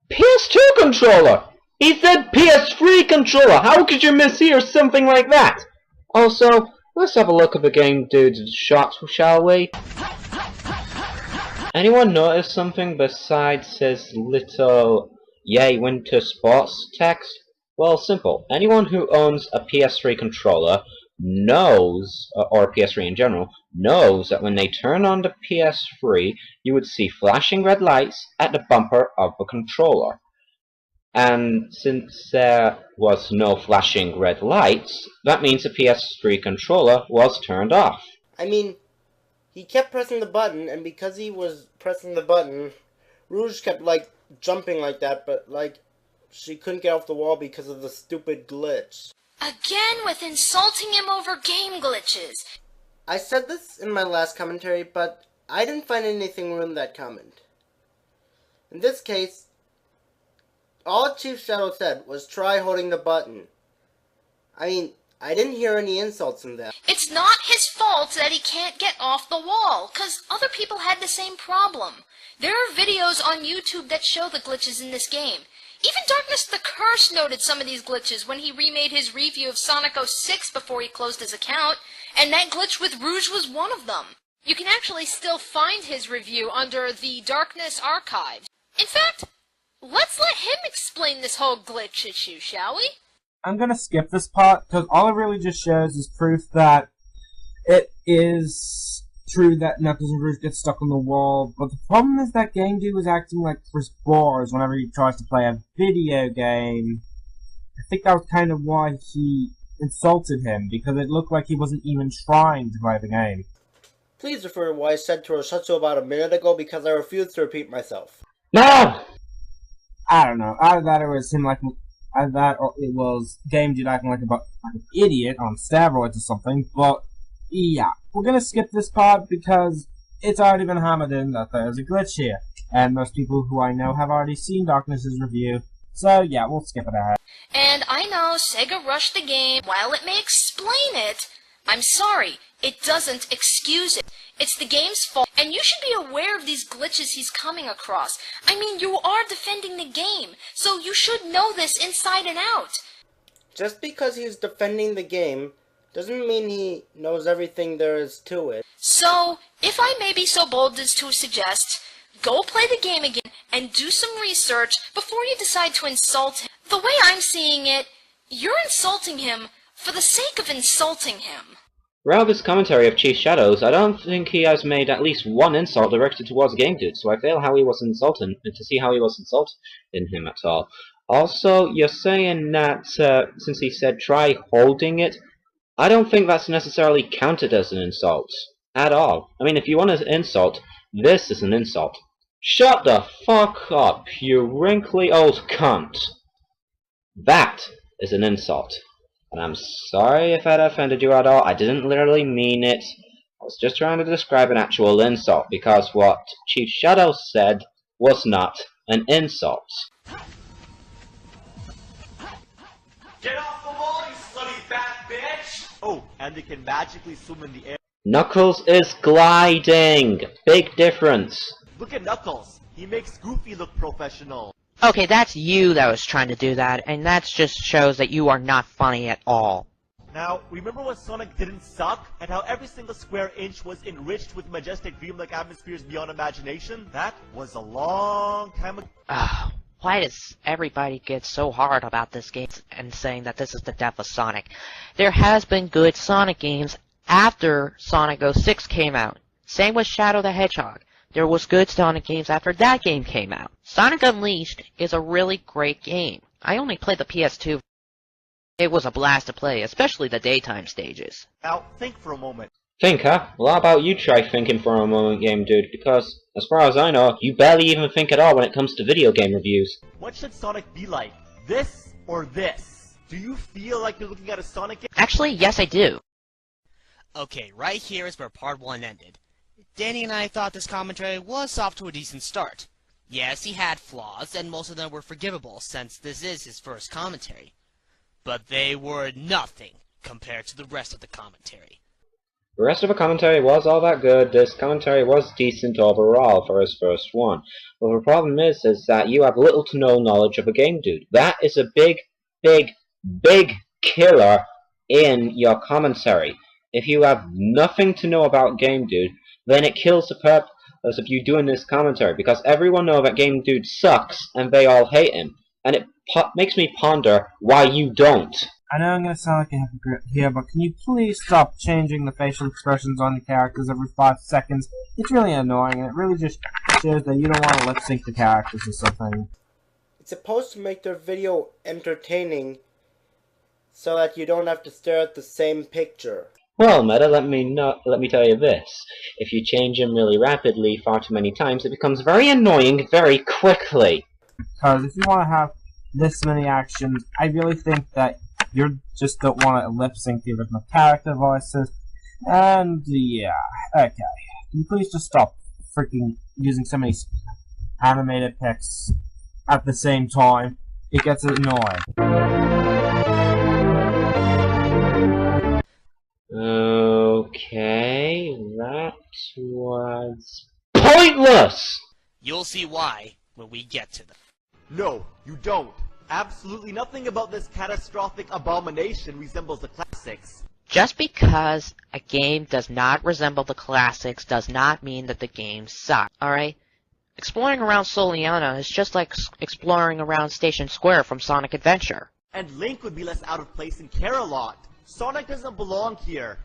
PS2 controller! He said PS3 controller! How could you mishear something like that? Also, let's have a look at the game dude's shots, shall we? Anyone notice something besides his little "Yay Winter Sports" text? Well, simple. Anyone who owns a PS3 controller knows, or PS3 in general, knows that when they turn on the PS3, you would see flashing red lights at the bumper of the controller. And since there was no flashing red lights, that means the PS3 controller was turned off. I mean, he kept pressing the button, and because he was pressing the button, Rouge kept, like, jumping like that, but, like, she couldn't get off the wall because of the stupid glitch. Again with insulting him over game glitches. I said this in my last commentary, but I didn't find anything wrong in that comment. In this case, all Chief Shadow said was try holding the button. I mean, I didn't hear any insults in that. It's not his fault that he can't get off the wall, 'cause other people had the same problem. There are videos on YouTube that show the glitches in this game. Even Darkness the Curse noted some of these glitches when he remade his review of Sonic 06 before he closed his account, and that glitch with Rouge was one of them. You can actually still find his review under the Darkness archives. In fact, let's let him explain this whole glitch issue, shall we? I'm gonna skip this part, because all it really just shows is proof that it is true that Knuckles and Rouge get stuck on the wall, but the problem is that Game Dude was acting like Chris Bores whenever he tries to play a video game. I think that was kind of why he insulted him, because it looked like he wasn't even trying to play the game. Please refer to what I said to Roshatsu about a minute ago, because I refuse to repeat myself. No! I don't know. Either that or it was him like... Either that or it was Game Dude acting like an idiot on steroids or something, but... yeah, we're gonna skip this part because it's already been hammered in that there's a glitch here. And most people who I know have already seen Darkness's review, so yeah, we'll skip it ahead. And I know Sega rushed the game. While it may explain it, I'm sorry, it doesn't excuse it. It's the game's fault, and you should be aware of these glitches he's coming across. I mean, you are defending the game, so you should know this inside and out. Just because he's defending the game doesn't mean he knows everything there is to it. So, if I may be so bold as to suggest, go play the game again and do some research before you decide to insult him. The way I'm seeing it, you're insulting him for the sake of insulting him. Throughout this commentary of Chief Shadows, I don't think he has made at least one insult directed towards Game Dude, so I fail how he was insulting, and to see how he was insulting him at all. Also, you're saying that since he said try holding it, I don't think that's necessarily counted as an insult. At all. I mean, if you want an insult, this is an insult. Shut the fuck up, you wrinkly old cunt. That is an insult. And I'm sorry if that offended you at all. I didn't literally mean it. I was just trying to describe an actual insult, because what Chief Shadow said was not an insult. Get off the wall, you slutty fat bitch! Oh, and they can magically swim in the air. Knuckles is gliding! Big difference. Look at Knuckles. He makes Goofy look professional. Okay, that's you that was trying to do that, and that just shows that you are not funny at all. Now, remember when Sonic didn't suck, and how every single square inch was enriched with majestic dreamlike atmospheres beyond imagination? That was a long time ago. Why does everybody get so hard about this game and saying that this is the death of Sonic? There has been good Sonic games after Sonic 06 came out. Same with Shadow the Hedgehog. There was good Sonic games after that game came out. Sonic Unleashed is a really great game. I only played the PS2. It was a blast to play, especially the daytime stages. Now, think for a moment. Think, huh? Well, how about you try thinking for a moment, game dude? Because, as far as I know, you barely even think at all when it comes to video game reviews. What should Sonic be like? This or this? Do you feel like you're looking at a Sonic game? Actually, yes I do. Okay, right here is where part 1 ended. Danny and I thought this commentary was off to a decent start. Yes, he had flaws, and most of them were forgivable since this is his first commentary. But they were nothing compared to the rest of the commentary. The rest of the commentary was all that good. This commentary was decent overall for his first one. But the problem is that you have little to no knowledge of a game, dude. That is a big, big, big killer in your commentary. If you have nothing to know about Game Dude, then it kills the purpose of you doing this commentary, because everyone knows that Game Dude sucks and they all hate him. And it makes me ponder why you don't. I know I'm going to sound like a hypocrite here, but can you please stop changing the facial expressions on the characters every 5 seconds? It's really annoying, and it really just shows that you don't want to lip sync the characters or something. It's supposed to make their video entertaining so that you don't have to stare at the same picture. Well, Meta, let me tell you this. If you change him really rapidly far too many times, it becomes very annoying very quickly. Because if you want to have this many actions, I really think that you just don't want to lip sync the original character voices. And yeah, okay. Can you please just stop freaking using so many animated pics at the same time? It gets annoying. Okay, that was pointless! You'll see why when we get to them. No, you don't. Absolutely nothing about this catastrophic abomination resembles the classics. Just because a game does not resemble the classics does not mean that the game sucks, alright? Exploring around Soliana is just like exploring around Station Square from Sonic Adventure. And Link would be less out of place in Care-a-Lot. Sonic doesn't belong here.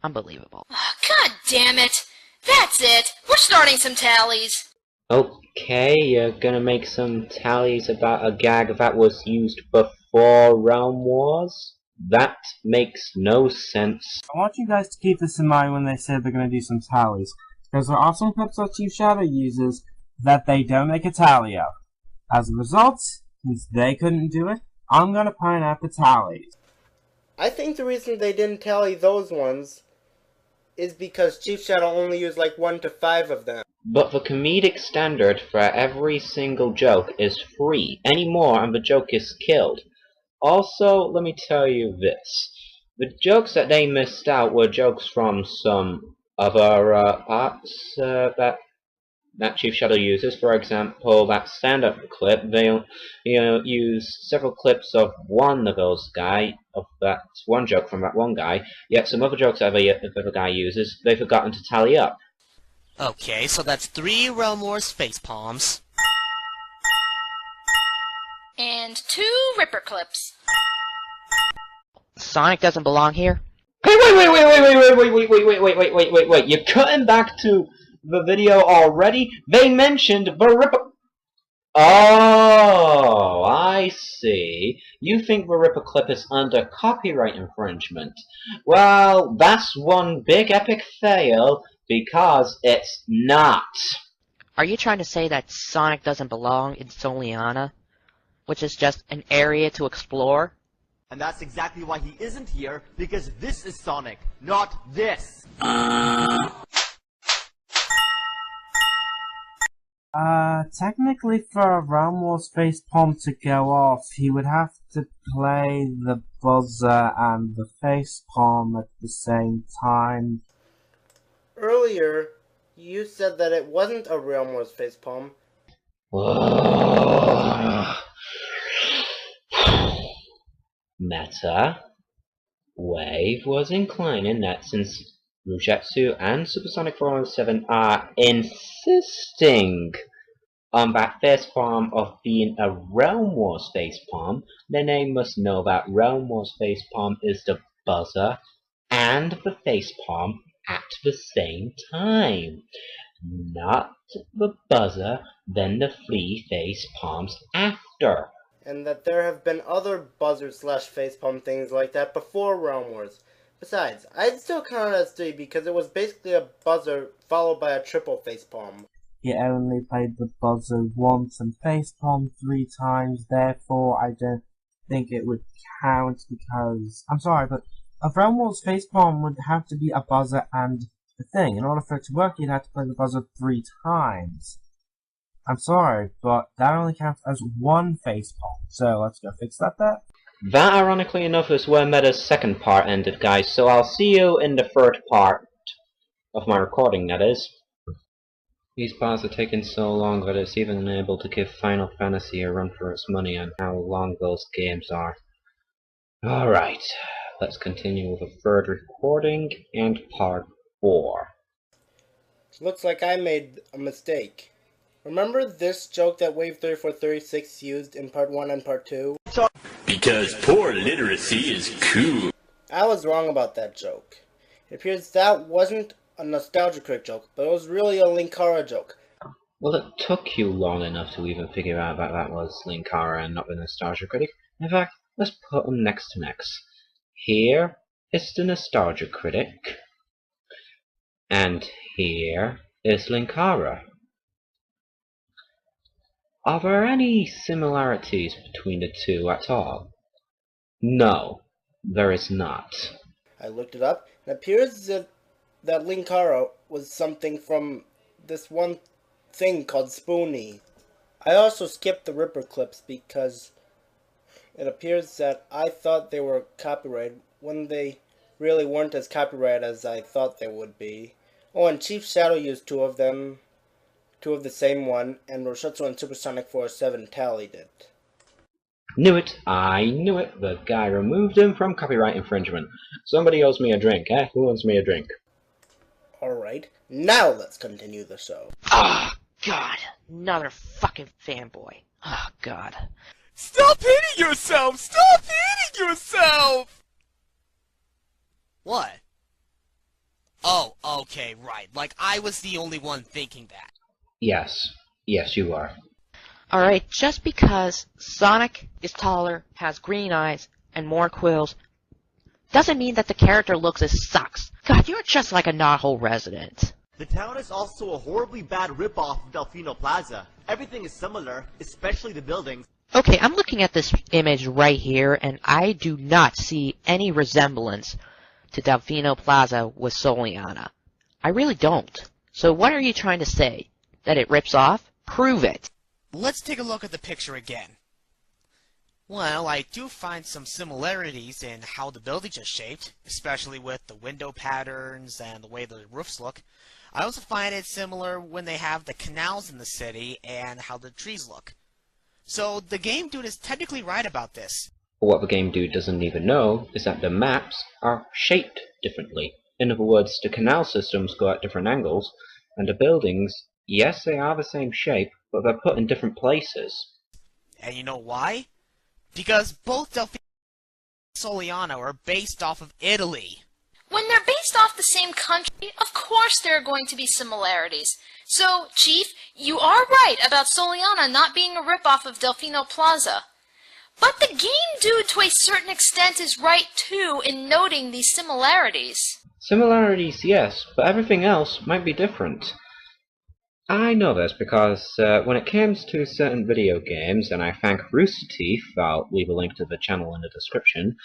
Unbelievable. Oh, God damn it! That's it! We're starting some tallies! Okay, you're gonna make some tallies about a gag that was used before Realm Wars? That makes no sense. I want you guys to keep this in mind when they say they're gonna do some tallies. Because there are some clips that Chief Shadow uses that they don't make a tally of. As a result, since they couldn't do it, I'm gonna point out the tallies. I think the reason they didn't tally those ones is because Chief Shadow only used like 1 to 5 of them. But the comedic standard for every single joke is free. Any more and the joke is killed. Also, let me tell you this. The jokes that they missed out were jokes from some other parts that Chief Shadow uses. For example, that stand-up clip, they'll use several clips of one of those guy, of that one joke from that one guy, yet some other jokes that the other guy uses, they've forgotten to tally up. Okay, so that's 3 Realm Wars facepalms. And 2 Ripper clips. Sonic doesn't belong here? Hey, wait, you're cutting back to the video already? They mentioned the Ripper... Oh, I see. You think the Ripper clip is under copyright infringement. Well, that's one big epic fail, because it's not. Are you trying to say that Sonic doesn't belong in Soliana? Which is just an area to explore? And that's exactly why he isn't here, because this is Sonic, not this! Technically for a Realm Wars facepalm to go off, he would have to play the buzzer and the facepalm at the same time. Earlier, you said that it wasn't a Realm Wars facepalm. Meta Wave was inclining that since Rujetsu and Supersonic417 are insisting on that facepalm of being a Realm Wars facepalm, then they must know that Realm Wars facepalm is the buzzer and the facepalm at the same time. Not the buzzer, then the 3 facepalms after. And that there have been other buzzer/facepalm things like that before Realm Wars. Besides, I'd still count it as 3 because it was basically a buzzer followed by a triple facepalm. He only played the buzzer once and facepalm 3 times, therefore I don't think it would count because... I'm sorry, but a Realm Wars facepalm would have to be a buzzer and a thing. In order for it to work, you'd have to play the buzzer 3 times. I'm sorry, but that only counts as 1 facepalm, so let's go fix that there. That, ironically enough, is where Meta's second part ended, guys, so I'll see you in the third part of my recording, that is. These parts are taking so long that it's even unable to give Final Fantasy a run for its money on how long those games are. Alright, let's continue with the third recording and part 4. Looks like I made a mistake. Remember this joke that Wave3436 used in part 1 and part 2? Because poor literacy is cool. I was wrong about that joke. It appears that wasn't a Nostalgia Critic joke, but it was really a Linkara joke. Well, it took you long enough to even figure out that that was Linkara and not the Nostalgia Critic. In fact, let's put them next to next. Here is the Nostalgia Critic, and here is Linkara. Are there any similarities between the two at all? No, there is not. I looked it up, and it appears that Linkara was something from this one thing called Spoonie. I also skipped the Ripper clips because it appears that I thought they were copyrighted when they really weren't as copyrighted as I thought they would be. Oh, and Chief Shadow used 2 of them. 2 of the same one, and Roshutsu and Supersonic417 tallied it. Knew it, I knew it. The guy removed him from copyright infringement. Somebody owes me a drink, eh? Who owes me a drink? Alright, now let's continue the show. Oh, God. Another fucking fanboy. Oh, God. Stop hitting yourself! Stop hitting yourself! What? Oh, okay, right. Like, I was the only one thinking that. Yes. Yes, you are. Alright, just because Sonic is taller, has green eyes, and more quills, doesn't mean that the character looks as sucks. God, you're just like a knothole resident. The town is also a horribly bad ripoff of Delfino Plaza. Everything is similar, especially the buildings. Okay, I'm looking at this image right here, and I do not see any resemblance to Delfino Plaza with Soliana. I really don't. So what are you trying to say? That it rips off? Prove it. Let's take a look at the picture again. Well, I do find some similarities in how the buildings are shaped, especially with the window patterns and the way the roofs look. I also find it similar when they have the canals in the city and how the trees look. So the game dude is technically right about this. But what the game dude doesn't even know is that the maps are shaped differently. In other words, the canal systems go at different angles, and the buildings, yes, they are the same shape, but they're put in different places. And you know why? Because both Delfino and Soliana are based off of Italy. When they're based off the same country, of course there are going to be similarities. So, Chief, you are right about Soliana not being a ripoff of Delfino Plaza. But the game dude, to a certain extent, is right too in noting these similarities. Similarities, yes, but everything else might be different. I know this because when it comes to certain video games, and I thank Rooster Teeth, I'll leave a link to the channel in the description,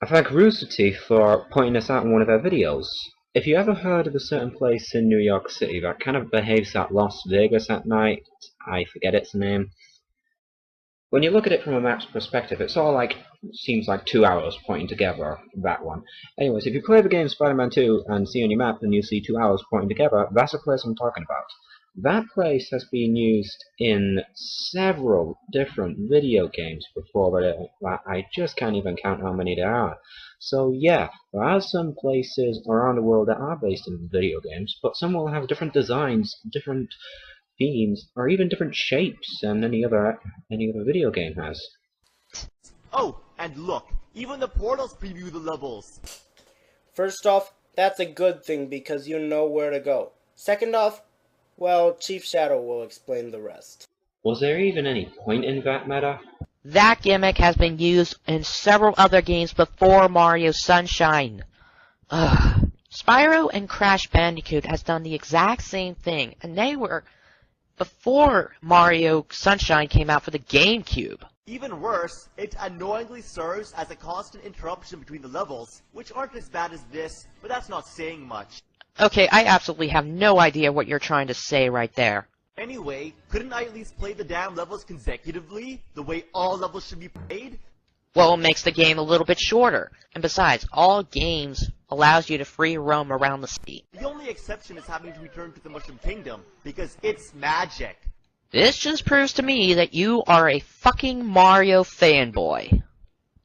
I thank Rooster Teeth for pointing this out in one of their videos. If you ever heard of a certain place in New York City that kind of behaves like Las Vegas at night, I forget its name, when you look at it from a map's perspective, it's all like, seems like 2 arrows pointing together, that one. Anyways, if you play the game Spider-Man 2 and see on your map and you see 2 arrows pointing together, that's the place I'm talking about. That place has been used in several different video games before, but I just can't even count how many there are. So yeah, there are some places around the world that are based in video games, but some will have different designs, different themes, or even different shapes than any other video game has. Oh, and look, even the portals preview the levels. First off, that's a good thing because you know where to go. Second off, well, Chief Shadow will explain the rest. Was there even any point in that meta? That gimmick has been used in several other games before Mario Sunshine. Ugh. Spyro and Crash Bandicoot has done the exact same thing, and they were before Mario Sunshine came out for the GameCube. Even worse, it annoyingly serves as a constant interruption between the levels, which aren't as bad as this, but that's not saying much. Okay, I absolutely have no idea what you're trying to say right there. Anyway, couldn't I at least play the damn levels consecutively, the way all levels should be played? Well, it makes the game a little bit shorter, and besides, all games allows you to free roam around the city. The only exception is having to return to the Mushroom Kingdom, because it's magic. This just proves to me that you are a fucking Mario fanboy.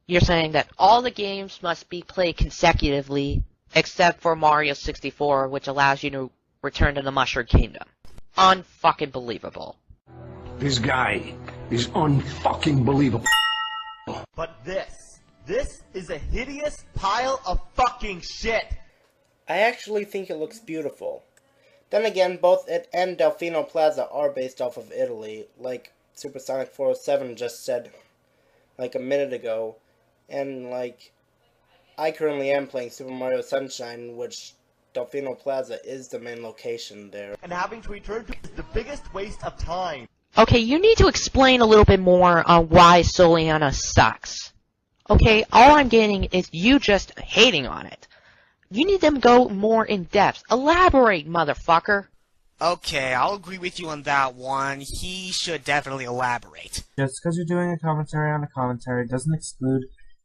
You're saying that all the games must be played consecutively, except for Mario 64, which allows you to return to the Mushroom Kingdom. Unfucking believable. This guy is unfucking believable. But this is a hideous pile of fucking shit. I actually think it looks beautiful. Then again, both it and Delfino Plaza are based off of Italy, like Supersonic 407 just said like a minute ago. And like, I currently am playing Super Mario Sunshine, which Delfino Plaza is the main location there. And having to return to is the biggest waste of time. Okay, you need to explain a little bit more on why Soliana sucks. Okay, all I'm getting is you just hating on it. You need them to go more in depth. Elaborate, motherfucker. Okay, I'll agree with you on that one. He should definitely elaborate. Just because you're doing a commentary on a commentary doesn't exclude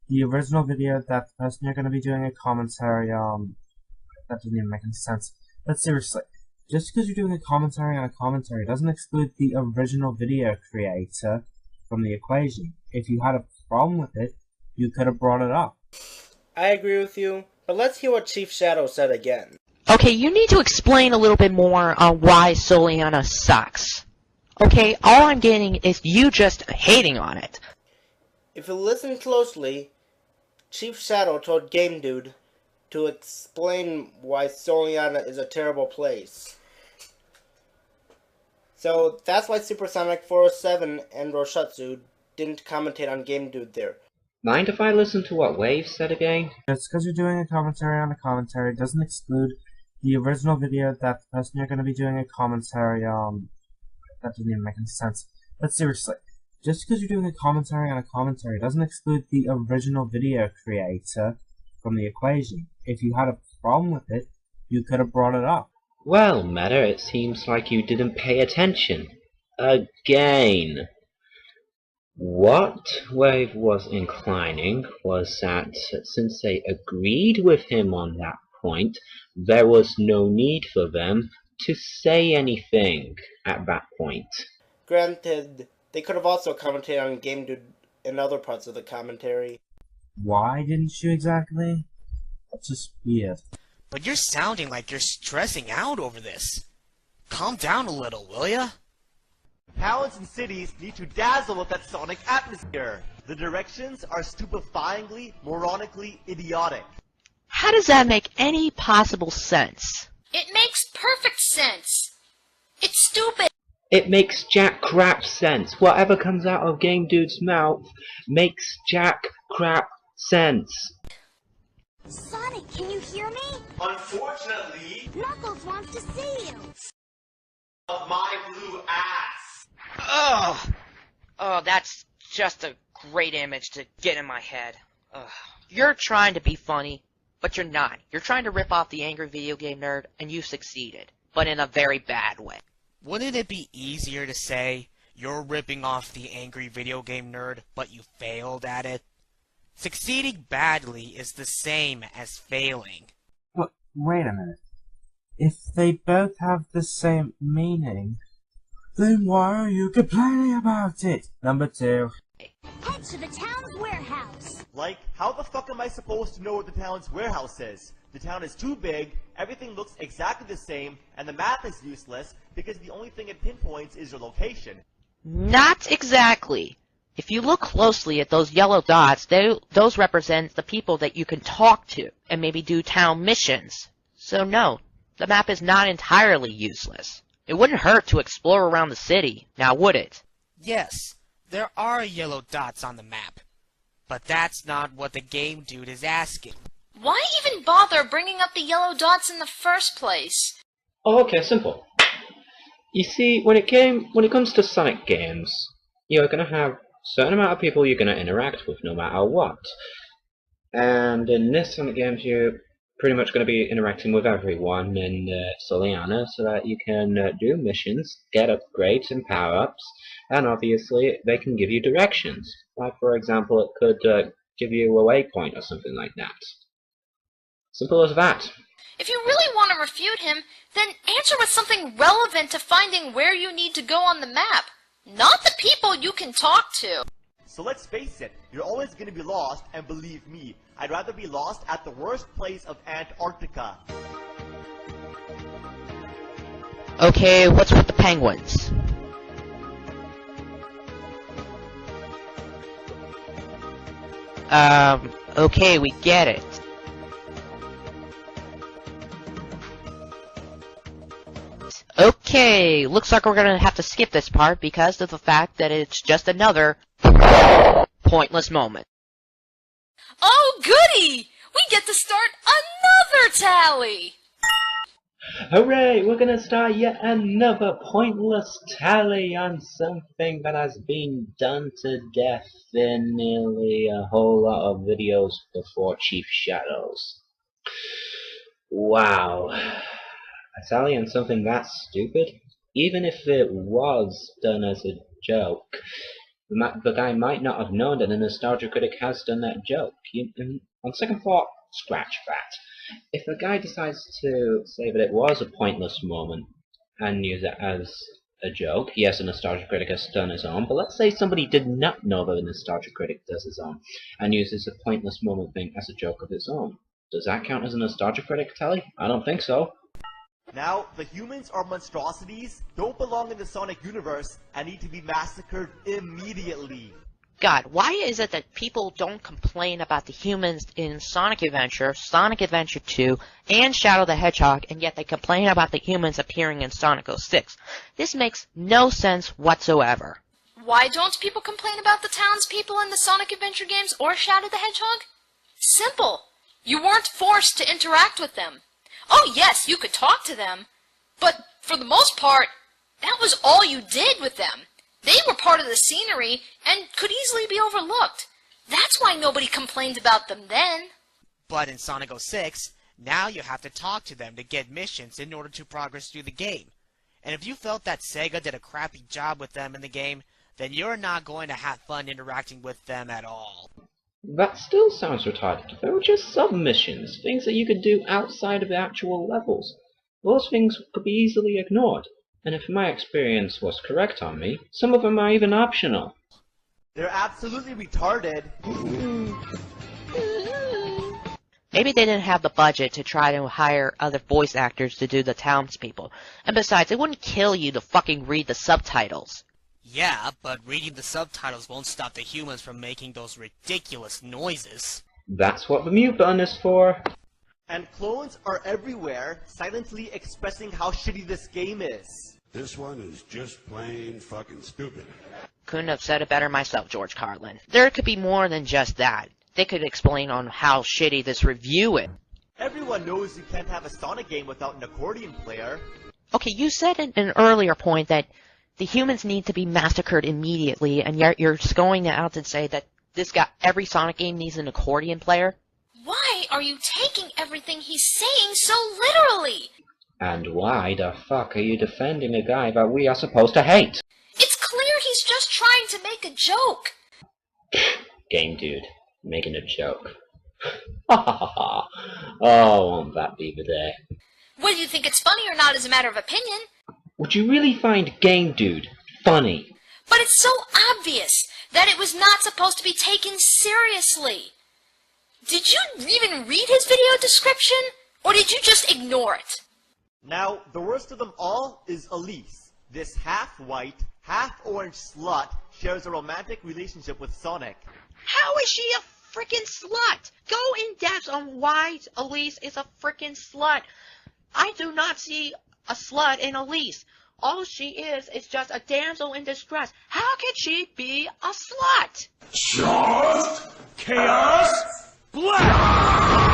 the original video that the person you're going to be doing a commentary on... That doesn't even make any sense. But seriously, just because you're doing a commentary on a commentary doesn't exclude the original video creator from the equation. If you had a problem with it, you could have brought it up. I agree with you, but let's hear what Chief Shadow said again. Okay, you need to explain a little bit more on why Soliana sucks. Okay, all I'm getting is you just hating on it. If you listen closely, Chief Shadow told Game Dude to explain why Soliana is a terrible place. So that's why Supersonic 407 and Roshatsu didn't commentate on Game Dude there. Mind if I listen to what Wave said again? Just because you're doing a commentary on a commentary doesn't exclude the original video that the person you're going to be doing a commentary on... That doesn't even make any sense. But seriously, just because you're doing a commentary on a commentary doesn't exclude the original video creator from the equation. If you had a problem with it, you could have brought it up. Well, Meta, it seems like you didn't pay attention. Again. What Wave was inclining was that since they agreed with him on that point, there was no need for them to say anything at that point. Granted, they could have also commented on Game Dude in other parts of the commentary. Why didn't you exactly? That's just weird. But you're sounding like you're stressing out over this. Calm down a little, will ya? Towns and cities need to dazzle with that sonic atmosphere. The directions are stupefyingly, moronically idiotic. How does that make any possible sense? It makes perfect sense. It's stupid. It makes jack crap sense. Whatever comes out of Game Dude's mouth makes jack crap sense. Sonic, can you hear me? Unfortunately, Knuckles wants to see you. of my blue ass. Ugh! Oh, that's just a great image to get in my head. Ugh. You're trying to be funny, but you're not. You're trying to rip off the angry video game nerd, and you succeeded, but in a very bad way. Wouldn't it be easier to say, you're ripping off the angry video game nerd, but you failed at it? Succeeding badly is the same as failing. But wait a minute. If they both have the same meaning, then why are you complaining about it? Number 2. Head to the town's warehouse. Like, how the fuck am I supposed to know where the town's warehouse is? The town is too big, everything looks exactly the same, and the map is useless because the only thing it pinpoints is your location. Not exactly. If you look closely at those yellow dots, those represent the people that you can talk to and maybe do town missions. So no, the map is not entirely useless. It wouldn't hurt to explore around the city, now would it? Yes, there are yellow dots on the map. But that's not what the game dude is asking. Why even bother bringing up the yellow dots in the first place? Oh, okay, simple. You see, when it comes to Sonic games, you're gonna have a certain amount of people you're gonna interact with no matter what. And in this Sonic games, you're pretty much gonna be interacting with everyone in Soliana so that you can do missions, get upgrades and power-ups, and obviously they can give you directions. Like, for example, it could give you a waypoint or something like that. Simple as that. If you really want to refute him, then answer with something relevant to finding where you need to go on the map, not the people you can talk to. So let's face it, you're always gonna be lost, and believe me, I'd rather be lost at the worst place of Antarctica. Okay, what's with the penguins? Okay, we get it. Okay, looks like we're gonna have to skip this part because of the fact that it's just another pointless moment. Oh, goody! We get to start another tally! Hooray! We're gonna start yet another pointless tally on something that has been done to death in nearly a whole lot of videos before Chief Shadows. Wow. A tally on something that stupid? Even if it was done as a joke, the guy might not have known that the Nostalgia Critic has done that joke. On second thought, scratch that. If the guy decides to say that it was a pointless moment and use it as a joke, yes, the Nostalgia Critic has done his own, but let's say somebody did not know that the Nostalgia Critic does his own and uses a pointless moment thing as a joke of his own. Does that count as a Nostalgia Critic tally? I don't think so. Now, the humans are monstrosities, don't belong in the Sonic universe, and need to be massacred immediately. God, why is it that people don't complain about the humans in Sonic Adventure, Sonic Adventure 2, and Shadow the Hedgehog, and yet they complain about the humans appearing in Sonic 06? This makes no sense whatsoever. Why don't people complain about the townspeople in the Sonic Adventure games or Shadow the Hedgehog? Simple. You weren't forced to interact with them. Oh yes, you could talk to them, but for the most part, that was all you did with them. They were part of the scenery and could easily be overlooked. That's why nobody complained about them then. But in Sonic 06, now you have to talk to them to get missions in order to progress through the game. And if you felt that Sega did a crappy job with them in the game, then you're not going to have fun interacting with them at all. That still sounds retarded. They were just sub-missions, things that you could do outside of the actual levels. Those things could be easily ignored, and if my experience was correct on me, some of them are even optional. They're absolutely retarded. Maybe they didn't have the budget to try to hire other voice actors to do the townspeople. And besides, it wouldn't kill you to fucking read the subtitles. Yeah, but reading the subtitles won't stop the humans from making those ridiculous noises. That's what the mute button is for. And clones are everywhere, silently expressing how shitty this game is. This one is just plain fucking stupid. Couldn't have said it better myself, George Carlin. There could be more than just that. They could explain on how shitty this review is. Everyone knows you can't have a Sonic game without an accordion player. Okay, you said in an earlier point that the humans need to be massacred immediately, and yet you're just going out and say that every Sonic game needs an accordion player? Why are you taking everything he's saying so literally? And why the fuck are you defending a guy that we are supposed to hate? It's clear he's just trying to make a joke. Game dude, making a joke. Ha ha ha ha. Oh, won't that be the day? Whether you think it's funny or not is a matter of opinion. Would you really find Game Dude funny? But it's so obvious that it was not supposed to be taken seriously. Did you even read his video description? Or did you just ignore it? Now, the worst of them all is Elise. This half-white, half-orange slut shares a romantic relationship with Sonic. How is she a frickin' slut? Go in depth on why Elise is a frickin' slut. I do not see a slut in Elise. All she is just a damsel in distress. How can she be a slut? Just chaos black!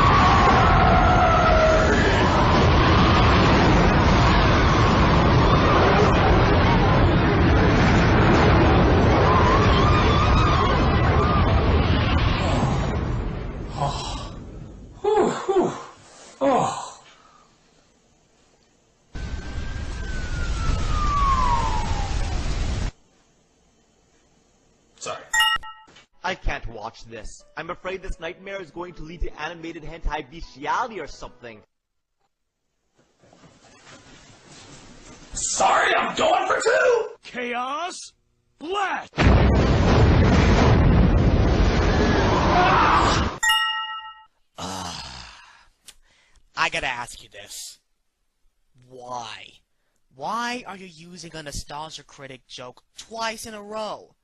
Sorry. I can't watch this. I'm afraid this nightmare is going to lead to animated hentai bestiality or something. Sorry, I'm going for two! Chaos Black! I gotta ask you this. Why? Why are you using a Nostalgia Critic joke twice in a row?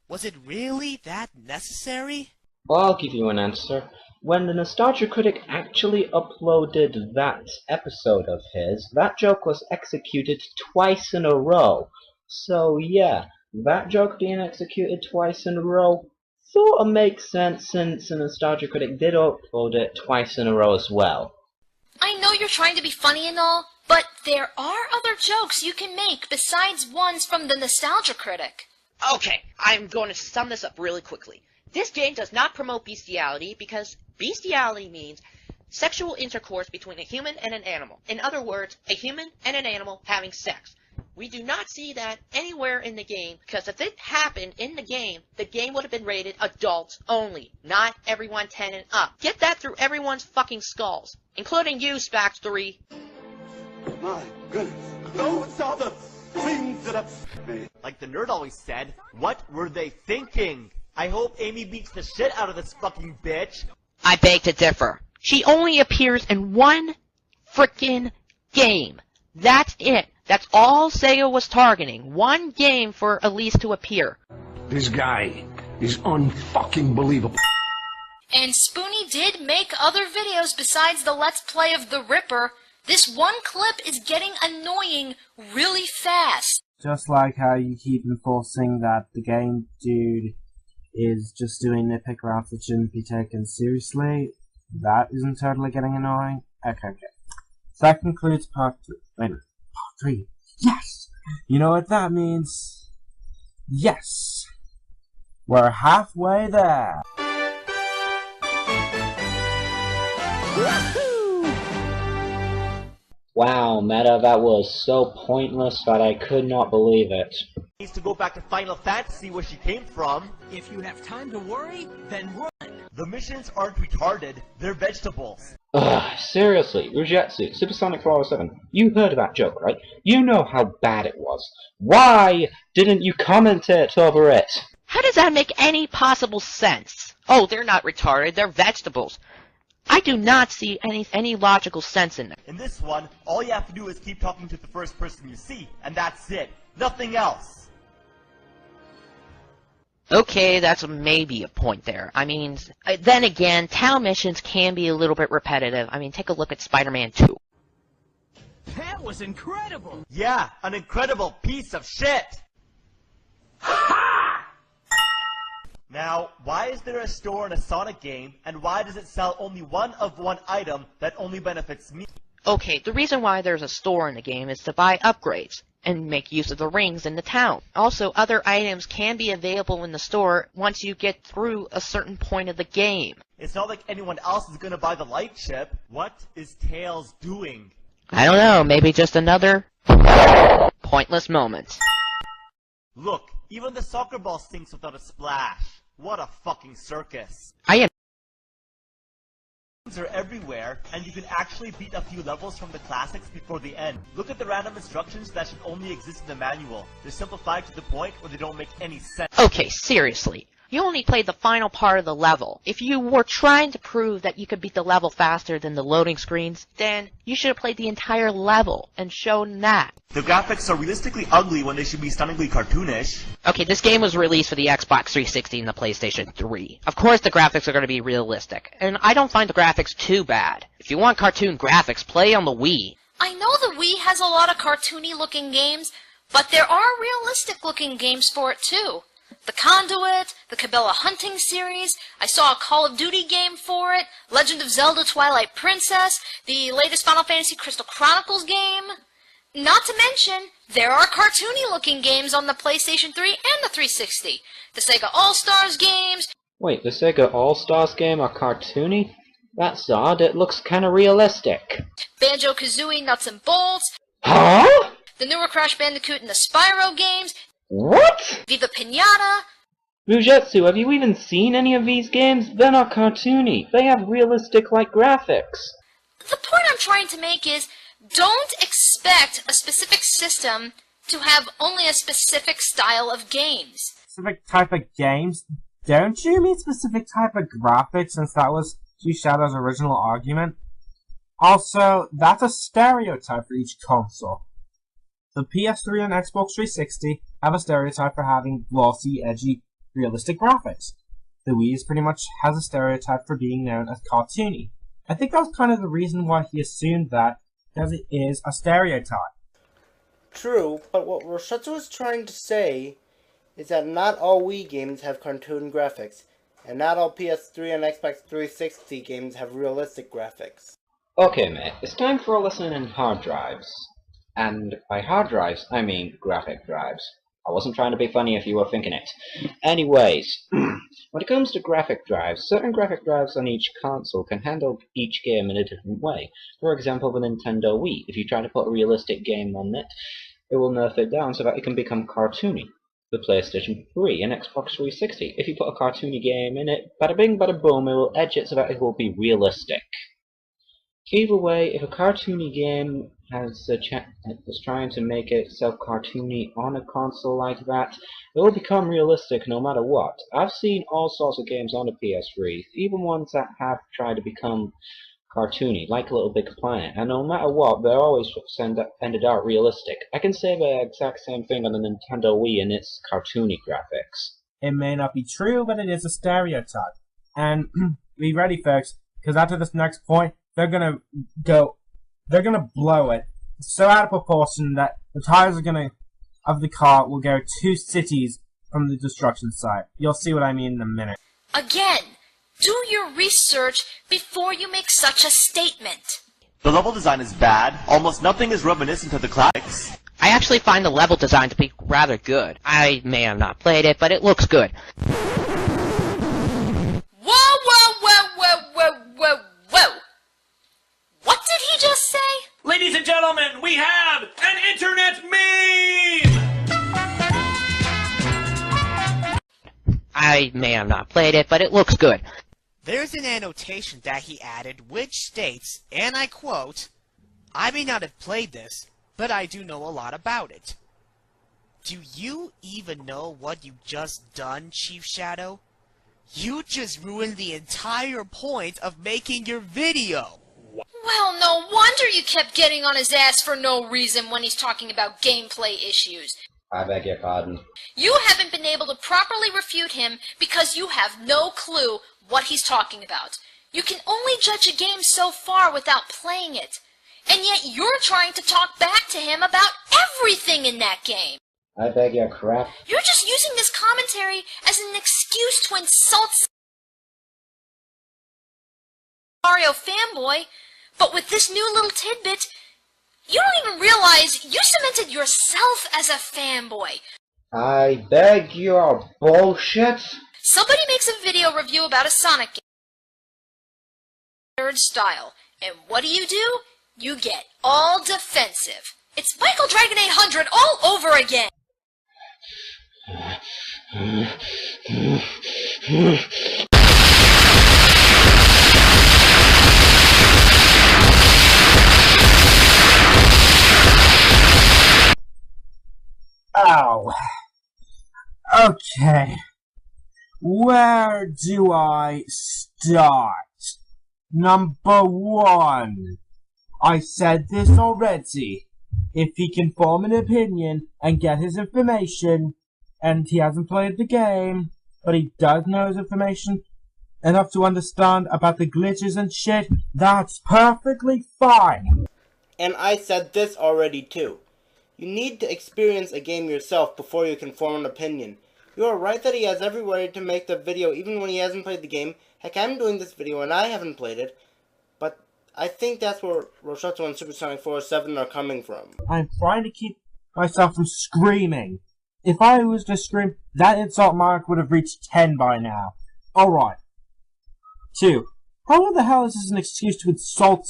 Was it really that necessary? Well, I'll give you an answer. When the Nostalgia Critic actually uploaded that episode of his, that joke was executed twice in a row. So yeah, that joke being executed twice in a row sort of makes sense since the Nostalgia Critic did upload it twice in a row as well. I know you're trying to be funny and all, but there are other jokes you can make besides ones from the Nostalgia Critic. Okay, I'm going to sum this up really quickly. This game does not promote bestiality because bestiality means sexual intercourse between a human and an animal. In other words, a human and an animal having sex. We do not see that anywhere in the game because if it happened in the game would have been rated adults only, not everyone 10 and up. Get that through everyone's fucking skulls, including you, Spax 3. My goodness. Those are the things that upset me. Like the nerd always said, what were they thinking? I hope Amy beats the shit out of this fucking bitch. I beg to differ. She only appears in one frickin' game. That's it. That's all Sega was targeting. One game for Elise to appear. This guy is unfucking believable. And Spoony did make other videos besides the Let's Play of the Ripper. This one clip is getting annoying really fast. Just like how you keep enforcing that the game dude is just doing nitpick rounds that shouldn't be taken seriously, that isn't totally getting annoying. Okay. So that concludes part 3. Wait a minute. Part 3. Yes! You know what that means? Yes! We're halfway there! Wow, Meta, that was so pointless that I could not believe it. Needs to go back to Final Fantasy where she came from. If you have time to worry, then run. The missions aren't retarded, they're vegetables. Ugh, seriously, Ujetsu, Supersonic 407, you heard that joke, right? You know how bad it was. Why didn't you commentate over it? How does that make any possible sense? Oh, they're not retarded, they're vegetables. I do not see any logical sense in it. In this one, all you have to do is keep talking to the first person you see, and that's it. Nothing else. Okay, that's maybe a point there. I mean, then again, town missions can be a little bit repetitive. I mean, take a look at Spider-Man 2. That was incredible! Yeah, an incredible piece of shit! Now, why is there a store in a Sonic game, and why does it sell only one of one item that only benefits me? Okay, the reason why there's a store in the game is to buy upgrades and make use of the rings in the town. Also, other items can be available in the store once you get through a certain point of the game. It's not like anyone else is gonna buy the light chip. What is Tails doing? I don't know, maybe just another pointless moment. Look, even the soccer ball sinks without a splash. What a fucking circus. I am are everywhere, and you can actually beat a few levels from the classics before the end. Look at the random instructions that should only exist in the manual. They're simplified to the point where they don't make any sense. Okay, seriously. You only played the final part of the level. If you were trying to prove that you could beat the level faster than the loading screens, then you should have played the entire level and shown that. The graphics are realistically ugly when they should be stunningly cartoonish. Okay, this game was released for the Xbox 360 and the PlayStation 3. Of course the graphics are going to be realistic, and I don't find the graphics too bad. If you want cartoon graphics, play on the Wii. I know the Wii has a lot of cartoony-looking games, but there are realistic-looking games for it too. The Conduit, the Cabela Hunting series, I saw a Call of Duty game for it, Legend of Zelda Twilight Princess, the latest Final Fantasy Crystal Chronicles game. Not to mention, there are cartoony-looking games on the PlayStation 3 and the 360. The Sega All-Stars games. Wait, the Sega All-Stars game are cartoony? That's odd, it looks kinda realistic. Banjo-Kazooie Nuts and Bolts. Huh? The newer Crash Bandicoot and the Spyro games. What? Viva Pinata. Rujetsu, have you even seen any of these games? They're not cartoony. They have realistic-like graphics. The point I'm trying to make is, don't expect a specific system to have only a specific style of games. Specific type of games? Don't you mean specific type of graphics, since that was Chief Shadow's original argument? Also, that's a stereotype for each console. The PS3 and Xbox 360 have a stereotype for having glossy, edgy, realistic graphics. The Wii pretty much has a stereotype for being known as cartoony. I think that was kind of the reason why he assumed that, because it is a stereotype. True, but what Roshetsu is trying to say is that not all Wii games have cartoon graphics, and not all PS3 and Xbox 360 games have realistic graphics. Okay, mate, it's time for a lesson in hard drives. And by hard drives, I mean graphic drives. I wasn't trying to be funny if you were thinking it. Anyways, when it comes to graphic drives, certain graphic drives on each console can handle each game in a different way. For example, the Nintendo Wii. If you try to put a realistic game on it, it will nerf it down so that it can become cartoony. The PlayStation 3 and Xbox 360. If you put a cartoony game in it, bada bing bada boom, it will edge it so that it will be realistic. Either way, if a cartoony game is trying to make itself cartoony on a console like that, it will become realistic no matter what. I've seen all sorts of games on the PS3, even ones that have tried to become cartoony, like Little Big Planet, and no matter what, they're always ended out realistic. I can say the exact same thing on the Nintendo Wii and its cartoony graphics. It may not be true, but it is a stereotype. And be ready, folks, because after this next point, they're gonna blow it so out of proportion that the tires of the car will go 2 cities from the destruction site. You'll see what I mean in a minute. Again, do your research before you make such a statement. The level design is bad. Almost nothing is reminiscent of the classics. I actually find the level design to be rather good. I may have not played it, but it looks good. What did he just say? Ladies and gentlemen, we have an internet meme! I may have not played it, but it looks good. There's an annotation that he added which states, and I quote, "I may not have played this, but I do know a lot about it." Do you even know what you just done, Chief Shadow? You just ruined the entire point of making your video. Well, no wonder you kept getting on his ass for no reason when he's talking about gameplay issues. I beg your pardon. You haven't been able to properly refute him because you have no clue what he's talking about. You can only judge a game so far without playing it. And yet you're trying to talk back to him about everything in that game. I beg your crap. You're just using this commentary as an excuse to insult Mario fanboy, but with this new little tidbit, you don't even realize you cemented yourself as a fanboy. I beg your bullshit. Somebody makes a video review about a Sonic game, third style, and what do? You get all defensive. It's Michael Dragon 800 all over again. Okay. Where do I start? Number 1. I said this already. If he can form an opinion and get his information, and he hasn't played the game, but he does know his information enough to understand about the glitches and shit, that's perfectly fine. And I said this already too. You need to experience a game yourself before you can form an opinion. You are right that he has every right to make the video even when he hasn't played the game. Heck, I'm doing this video and I haven't played it. But I think that's where Roshato and Supersonic407 are coming from. I'm trying to keep myself from screaming. If I was to scream, that insult mark would have reached 10 by now. Alright. 2. How the hell is this an excuse to insult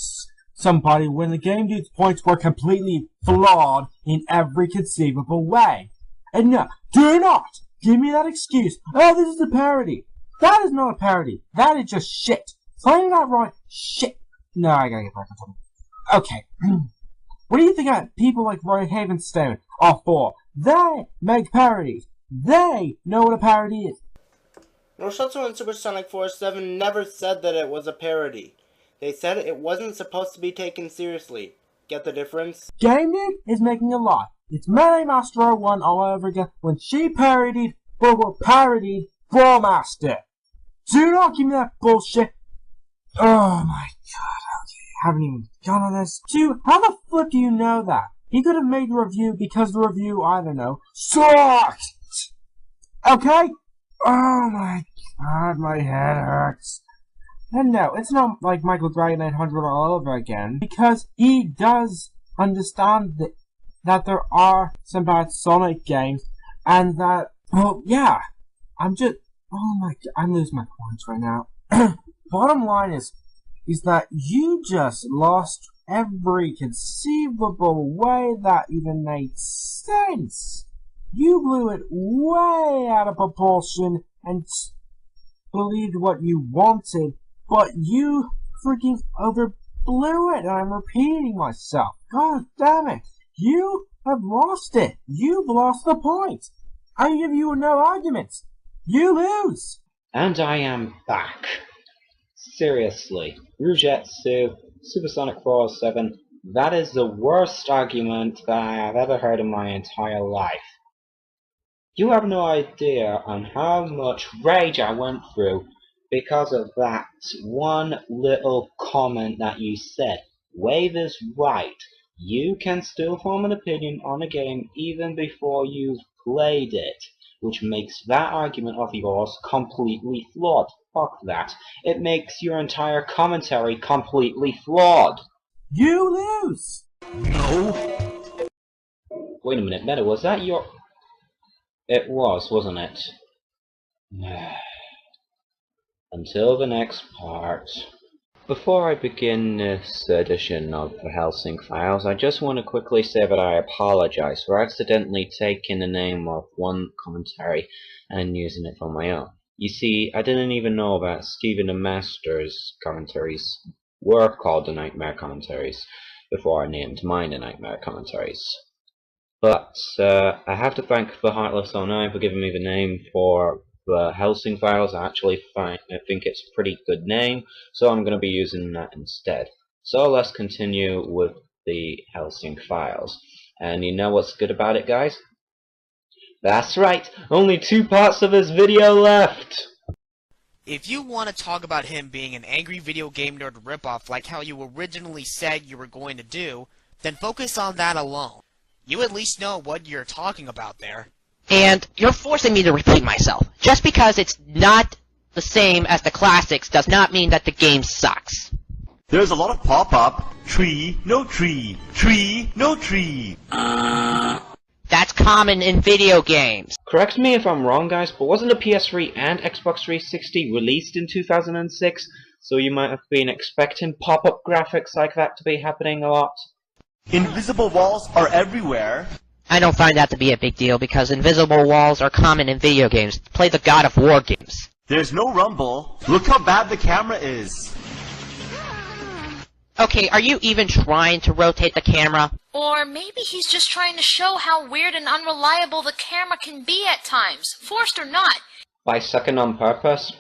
somebody when the game dude's points were completely flawed in every conceivable way? And no, do not give me that excuse. Oh, this is a parody. That is not a parody. That is just shit. Playing that right, shit. No, I gotta get back on topic. Okay. What do you think people like Roy Havenstone are for? They make parodies. They know what a parody is. Roshato and Supersonic407 never said that it was a parody. They said it wasn't supposed to be taken seriously. Get the difference? Game Dude is making a lie. It's Melee Master 01 all over again when she parodied Brawl Master. Do not give me that bullshit. Oh my god, okay, I haven't even gone on this. 2, how the flip do you know that? He could have made the review because the review, I don't know, sucked! Okay? Oh my god, my head hurts. And no, it's not like Michael Dragon 800 all over again, because he does understand that there are some bad Sonic games, and that, well, yeah, oh my god, I'm losing my points right now. Bottom line is that you just lost every conceivable way that even made sense. You blew it way out of proportion and believed what you wanted, but you freaking overblew it, and I'm repeating myself. God damn it. You have lost it. You've lost the point. I give you no arguments. You lose. And I am back. Seriously, Rougetsu, Supersonic407, that is the worst argument that I have ever heard in my entire life. You have no idea on how much rage I went through because of that one little comment that you said. Wave is right. You can still form an opinion on a game even before you've played it, which makes that argument of yours completely flawed. Fuck that. It makes your entire commentary completely flawed. You lose! No. Wait a minute, Meta, was that your... It was, wasn't it? Until the next part. Before I begin this edition of the Helsing Files, I just want to quickly say that I apologize for accidentally taking the name of one commentary and using it for my own. You see, I didn't even know that Stephen and Master's commentaries were called the Nightmare Commentaries before I named mine the Nightmare Commentaries. But I have to thank the Heartless09 for giving me the name for the Helsing Files. I actually think it's a pretty good name, so I'm going to be using that instead. So let's continue with the Helsing Files. And you know what's good about it, guys? That's right, only 2 parts of this video left! If you want to talk about him being an angry video game nerd ripoff like how you originally said you were going to do, then focus on that alone. You at least know what you're talking about there. And you're forcing me to repeat myself. Just because it's not the same as the classics does not mean that the game sucks. There's a lot of pop-up, tree, no tree, tree, no tree. That's common in video games. Correct me if I'm wrong, guys, but wasn't the PS3 and Xbox 360 released in 2006? So you might have been expecting pop-up graphics like that to be happening a lot? Invisible walls are everywhere. I don't find that to be a big deal because invisible walls are common in video games. Play the God of War games. There's no rumble. Look how bad the camera is. Okay, are you even trying to rotate the camera? Or maybe he's just trying to show how weird and unreliable the camera can be at times, forced or not. By sucking on purpose?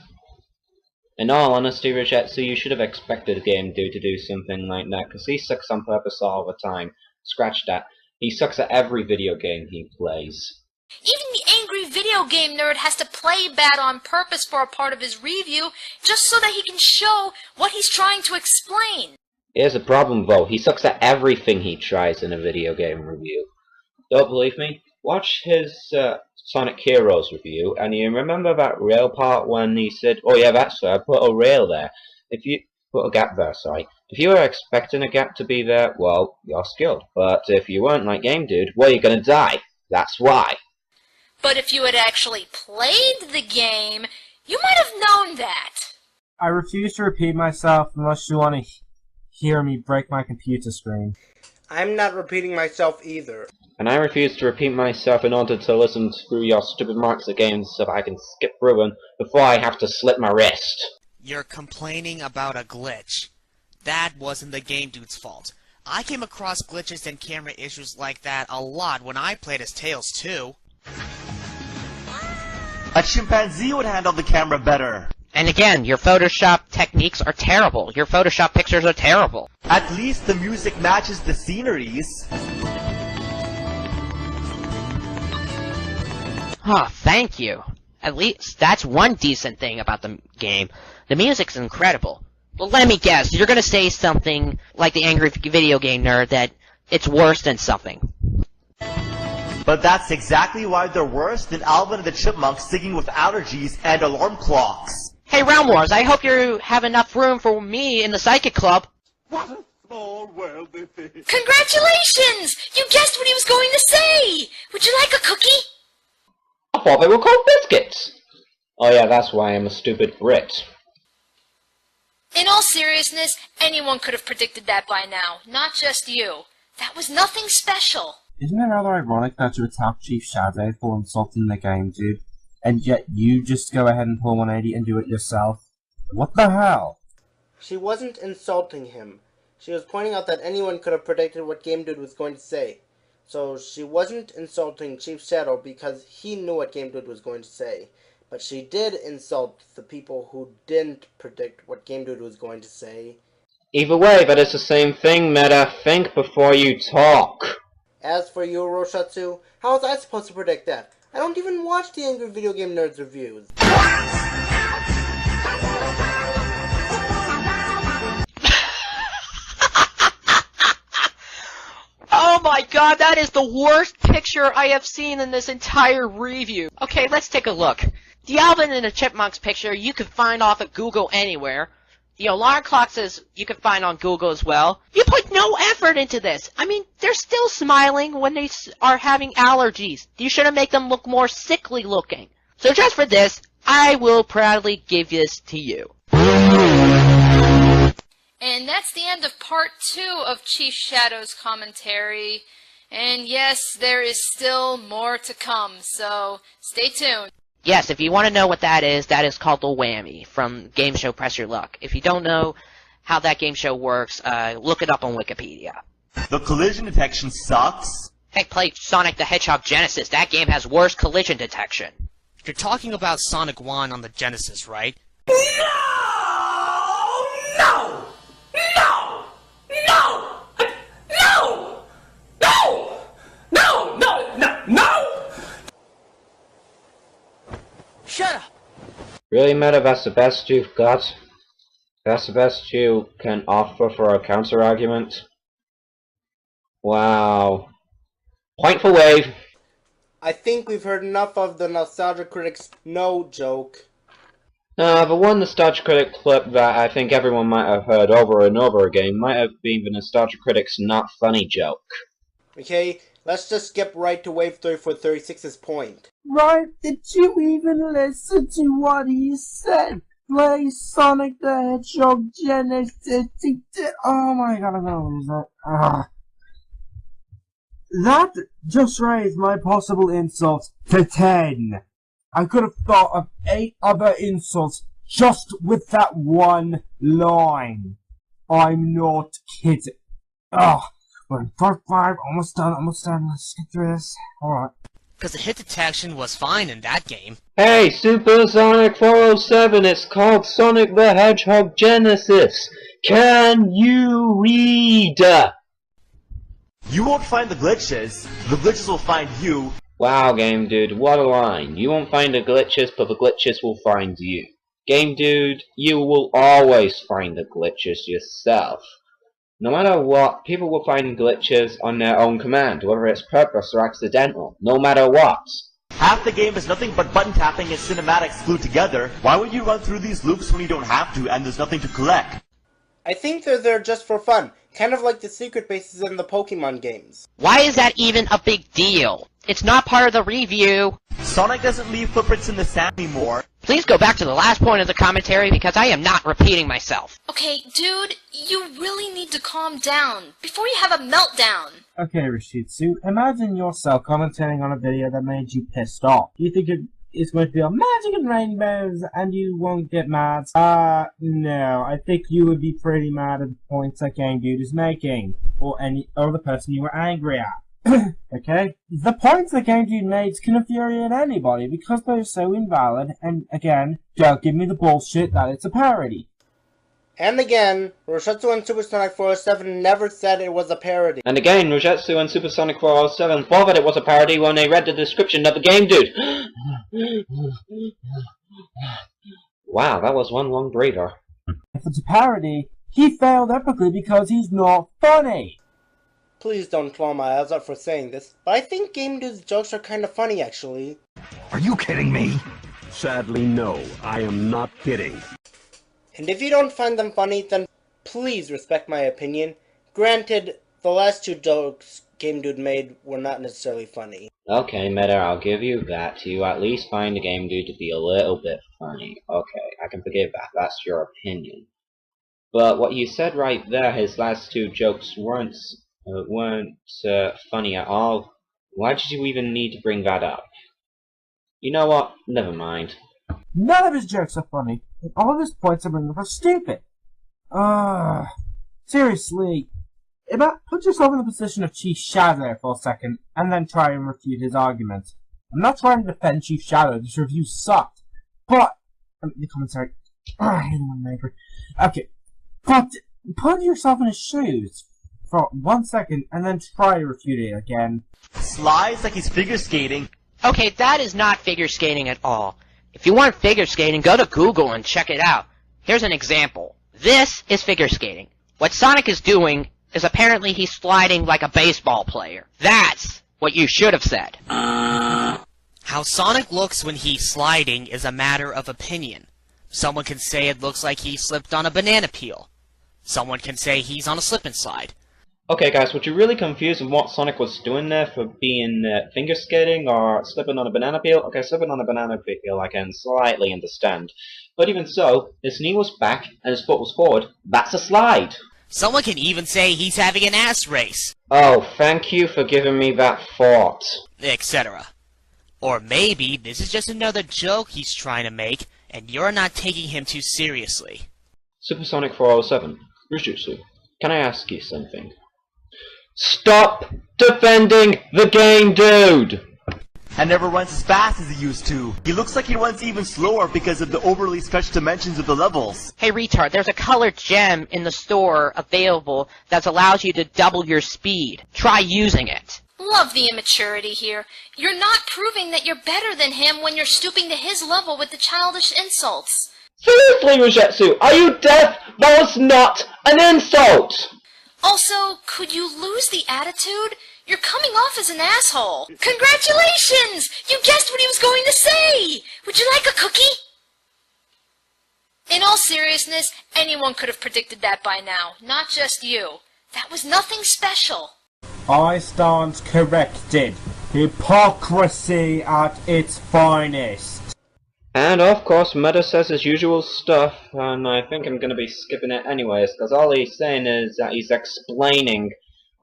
In all honesty, Rogetsu, you should have expected Game Dude to do something like that, because he sucks on purpose all the time. Scratch that. He sucks at every video game he plays. Even the angry video game nerd has to play bad on purpose for a part of his review, just so that he can show what he's trying to explain. Here's the problem, though. He sucks at everything he tries in a video game review. Don't believe me? Watch his Sonic Heroes review, and you remember that rail part when he said, "Oh yeah, that's fair, put a rail there." If you put a gap there, sorry. If you were expecting a gap to be there, well, you're skilled. But if you weren't like Game Dude, well, you're gonna die. That's why. But if you had actually played the game, you might have known that. I refuse to repeat myself unless you want to hear me break my computer screen. I'm not repeating myself either. And I refuse to repeat myself in order to listen through your stupid marks again so that I can skip through them before I have to slit my wrist. You're complaining about a glitch. That wasn't the Game Dude's fault. I came across glitches and camera issues like that a lot when I played as Tails too. A chimpanzee would handle the camera better. And again, your Photoshop techniques are terrible. Your Photoshop pictures are terrible. At least the music matches the sceneries. Oh, thank you. At least that's one decent thing about the game. The music's incredible. Well, let me guess, you're gonna say something like the angry video game nerd that it's worse than something. But that's exactly why they're worse than Alvin and the Chipmunks singing with allergies and alarm clocks. Hey, Round Wars, I hope you have enough room for me in the Psychic Club. What a small world this is. Congratulations! You guessed what he was going to say! Would you like a cookie? I thought they were called biscuits! Oh yeah, that's why I'm a stupid Brit. In all seriousness, anyone could have predicted that by now, not just you. That was nothing special. Isn't it rather ironic that you attack Chief Shadow for insulting the Game Dude, and yet you just go ahead and pull 180 and do it yourself? What the hell? She wasn't insulting him. She was pointing out that anyone could have predicted what Game Dude was going to say. So she wasn't insulting Chief Shadow because he knew what Game Dude was going to say. But she did insult the people who didn't predict what Game Dude was going to say. Either way, that is the same thing, Meta. Think before you talk. As for you, Roshatsu, how was I supposed to predict that? I don't even watch the Angry Video Game Nerds reviews. Oh my god, that is the worst picture I have seen in this entire review. Okay, let's take a look. The Alvin and the Chipmunks picture you can find off at Google anywhere. The alarm clocks you can find on Google as well. You put no effort into this. I mean, they're still smiling when they are having allergies. You should have made them look more sickly looking. So just for this, I will proudly give this to you. And that's the end of part 2 of Chief Shadow's commentary. And yes, there is still more to come, so stay tuned. Yes, if you want to know what that is called the whammy from Game Show Press Your Luck. If you don't know how that game show works, look it up on Wikipedia. The collision detection sucks. Heck, play Sonic the Hedgehog Genesis. That game has worse collision detection. You're talking about Sonic 1 on the Genesis, right? No! No! No! No! No! No! No! No! No! No! Shut up! Really, Meta, that's the best you've got? That's the best you can offer for a counter-argument? Wow. Point for Wave. I think we've heard enough of the Nostalgia Critics' no joke. The one Nostalgia Critic clip that I think everyone might have heard over and over again might have been the Nostalgia Critic's not funny joke. Okay, let's just skip right to Wave 3436's point. Right, did you even listen to what he said? Play Sonic the Hedgehog Genesis. Oh my god, I'm gonna lose that. That just raised my possible insults to 10. I could have thought of 8 other insults just with that one line. I'm not kidding. We're in part 5, almost done, let's get through this. Alright. Because the hit detection was fine in that game. Hey, Super Sonic 407, it's called Sonic the Hedgehog Genesis. Can you read? You won't find the glitches will find you. Wow, Game Dude, what a line. You won't find the glitches, but the glitches will find you. Game Dude, you will always find the glitches yourself. No matter what, people will find glitches on their own command, whether it's purpose or accidental, no matter what. Half the game is nothing but button tapping and cinematics glued together. Why would you run through these loops when you don't have to and there's nothing to collect? I think they're there just for fun, kind of like the secret bases in the Pokemon games. Why is that even a big deal? It's not part of the review. Sonic doesn't leave footprints in the sand anymore. Please go back to the last point of the commentary because I am not repeating myself. Okay, dude, you really need to calm down before you have a meltdown. Okay, Rashitsu, imagine yourself commentating on a video that made you pissed off. Do you think it's going to be all magic and rainbows and you won't get mad? No, I think you would be pretty mad at the points that Game Dude is making, or the person you were angry at. Okay? The points that Game Dude makes can infuriate anybody because they're so invalid, and again, don't give me the bullshit that it's a parody. And again, Rosetsu and Supersonic 407 never said it was a parody. And again, Rosetsu and Supersonic 407 thought that it was a parody when they read the description of the Game Dude. Wow, that was one long breather. If it's a parody, he failed epically because he's not funny. Please don't claw my eyes out for saying this, but I think Game Dude's jokes are kind of funny actually. Are you kidding me? Sadly, no. I am not kidding. And if you don't find them funny, then please respect my opinion. Granted, the last 2 jokes Game Dude made were not necessarily funny. Okay, Meta, I'll give you that. You at least find the Game Dude to be a little bit funny. Okay, I can forgive that. That's your opinion. But what you said right there, his last 2 jokes weren't funny at all. Why did you even need to bring that up? You know what? Never mind. None of his jokes are funny, and all of his points are bringing up are stupid. Seriously. Put yourself in the position of Chief Shadow for a second, and then try and refute his argument. I'm not trying to defend Chief Shadow, this review sucked. But, the commentary, I hate when I'm angry. Okay, but put yourself in his shoes for 1 second, and then try to refute it again. Slides like he's figure skating. Okay, that is not figure skating at all. If you want figure skating, go to Google and check it out. Here's an example. This is figure skating. What Sonic is doing is apparently he's sliding like a baseball player. That's what you should have said. How Sonic looks when he's sliding is a matter of opinion. Someone can say it looks like he slipped on a banana peel. Someone can say he's on a slip and slide. Okay guys, were you really confused with what Sonic was doing there for being finger skating or slipping on a banana peel? Okay, slipping on a banana peel I can slightly understand. But even so, his knee was back and his foot was forward. That's a slide! Someone can even say he's having an ass race. Oh, thank you for giving me that thought. Etc. Or maybe this is just another joke he's trying to make, and you're not taking him too seriously. Supersonic 407, Rishutsu, can I ask you something? Stop defending the Game Dude! And never runs as fast as he used to. He looks like he runs even slower because of the overly stretched dimensions of the levels. Hey retard, there's a colored gem in the store available that allows you to double your speed. Try using it. Love the immaturity here. You're not proving that you're better than him when you're stooping to his level with the childish insults. Seriously, Rosetsu, are you deaf? That was not an insult! Also, could you lose the attitude? You're coming off as an asshole. Congratulations! You guessed what he was going to say! Would you like a cookie? In all seriousness, anyone could have predicted that by now, not just you. That was nothing special. I stand corrected. Hypocrisy at its finest. And of course, Meta says his usual stuff, and I think I'm gonna be skipping it anyways, because all he's saying is that he's explaining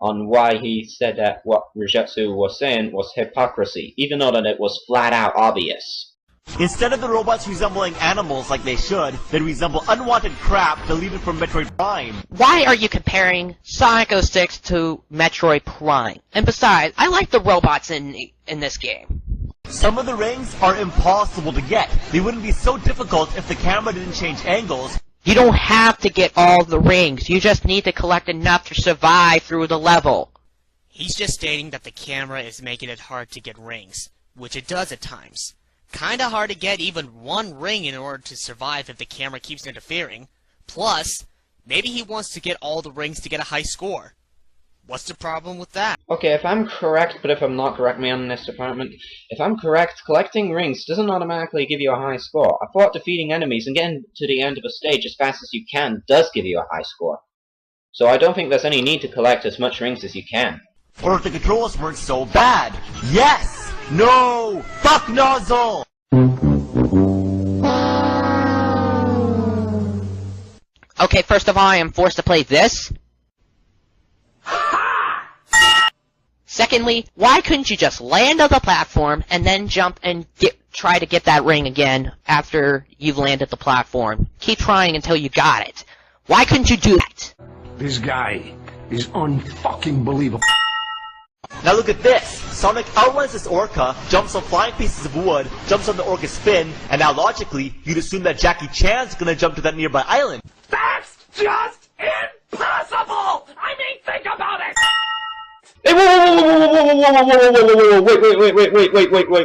on why he said that what Rosetsu was saying was hypocrisy, even though that it was flat out obvious. Instead of the robots resembling animals like they should, they resemble unwanted crap deleted from Metroid Prime. Why are you comparing Sonic 06 to Metroid Prime? And besides, I like the robots in this game. Some of the rings are impossible to get. They wouldn't be so difficult if the camera didn't change angles. You don't have to get all the rings. You just need to collect enough to survive through the level. He's just stating that the camera is making it hard to get rings, which it does at times. Kinda hard to get even one ring in order to survive if the camera keeps interfering. Plus, maybe he wants to get all the rings to get a high score. What's the problem with that? Okay, if I'm correct, but if I'm not, correct me on this department. If I'm correct, collecting rings doesn't automatically give you a high score. I thought defeating enemies and getting to the end of a stage as fast as you can does give you a high score. So I don't think there's any need to collect as much rings as you can. Or if the controls weren't so bad. Yes! No! Fuck Nozzle! Okay, first of all, I am forced to play this. Secondly, why couldn't you just land on the platform and then jump and try to get that ring again after you've landed the platform? Keep trying until you got it. Why couldn't you do that? This guy is unfucking believable. Now look at this! Sonic outruns this orca, jumps on flying pieces of wood, jumps on the orca's fin, and now logically, you'd assume that Jackie Chan's gonna jump to that nearby island. That's just impossible! I mean, think about it! Hey,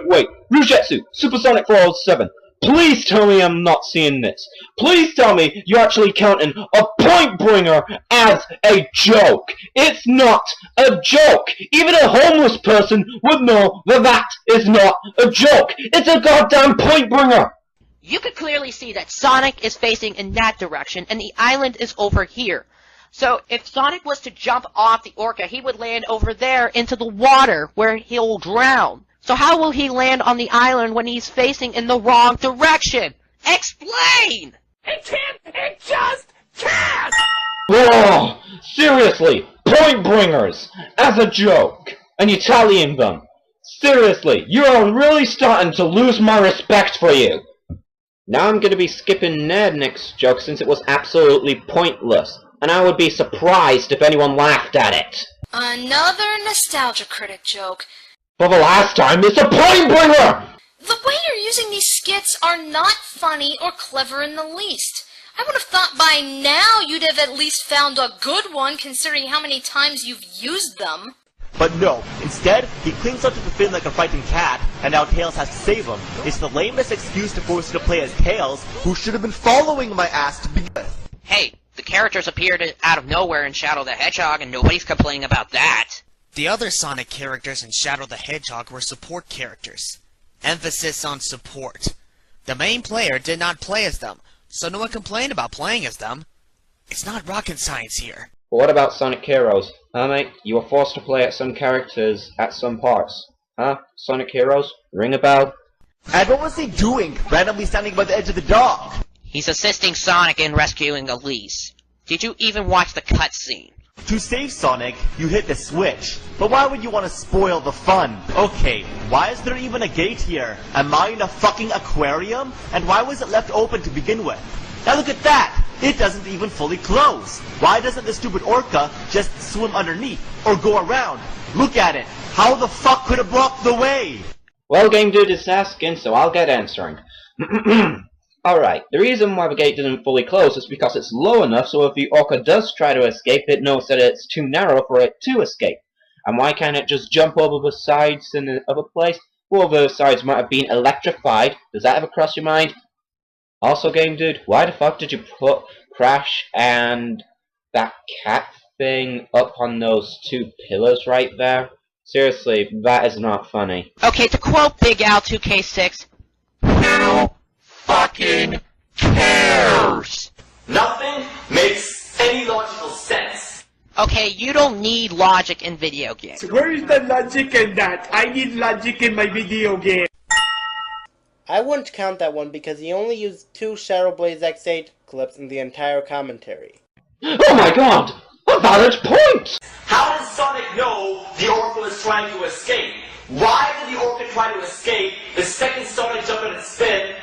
wait, Rujetsu, Supersonic 407. Please tell me I'm not seeing this. Please tell me you're actually counting a point bringer as a joke. It's not a joke. Even a homeless person would know that that is not a joke. It's a goddamn point bringer. You could clearly see that Sonic is facing in that direction and the island is over here. So if Sonic was to jump off the orca, he would land over there into the water where he'll drown. So how will he land on the island when he's facing in the wrong direction? Explain! It can't! It just can't! Whoa! Seriously! Point bringers! As a joke! An Italian gun! Seriously! You're really starting to lose my respect for you! Now I'm gonna be skipping Nerdnick's joke since it was absolutely pointless. And I would be surprised if anyone laughed at it. Another nostalgia critic joke. For the last time, it's a point bringer! The way you're using these skits are not funny or clever in the least. I would have thought by now you'd have at least found a good one considering how many times you've used them. But no, instead, he clings onto the fin like a frightened cat, and now Tails has to save him. It's the lamest excuse to force you to play as Tails, who should have been following my ass to begin with. Hey, the characters appeared out of nowhere in Shadow the Hedgehog, and nobody's complaining about that. The other Sonic characters in Shadow the Hedgehog were support characters. Emphasis on support. The main player did not play as them, so no one complained about playing as them. It's not rocket science here. But what about Sonic Heroes? Huh, mate? You were forced to play as some characters at some parts. Huh? Sonic Heroes? Ring a bell? And what was he doing, randomly standing by the edge of the dock? He's assisting Sonic in rescuing Elise. Did you even watch the cutscene? To save Sonic, you hit the switch. But why would you want to spoil the fun? Okay, why is there even a gate here? Am I in a fucking aquarium? And why was it left open to begin with? Now look at that! It doesn't even fully close. Why doesn't the stupid orca just swim underneath or go around? Look at it! How the fuck could it block the way? Well, Game Dude is asking, so I'll get answering. Alright, the reason why the gate didn't fully close is because it's low enough so if the orca does try to escape, it knows that it's too narrow for it to escape. And why can't it just jump over the sides in the other place? Well, the sides might have been electrified. Does that ever cross your mind? Also, Game Dude, why the fuck did you put Crash and that cat thing up on those two pillars right there? Seriously, that is not funny. Okay, to quote Big Al 2K6, who fucking cares? Nothing makes any logical sense. Okay, you don't need logic in video games. Where is the logic in that? I need logic in my video game. I wouldn't count that one because he only used 2 Shadow Blaze X8 clips in the entire commentary. Oh my god! A valid point! How does Sonic know the Orca is trying to escape? Why did the orca try to escape the second Sonic jumped on its spin?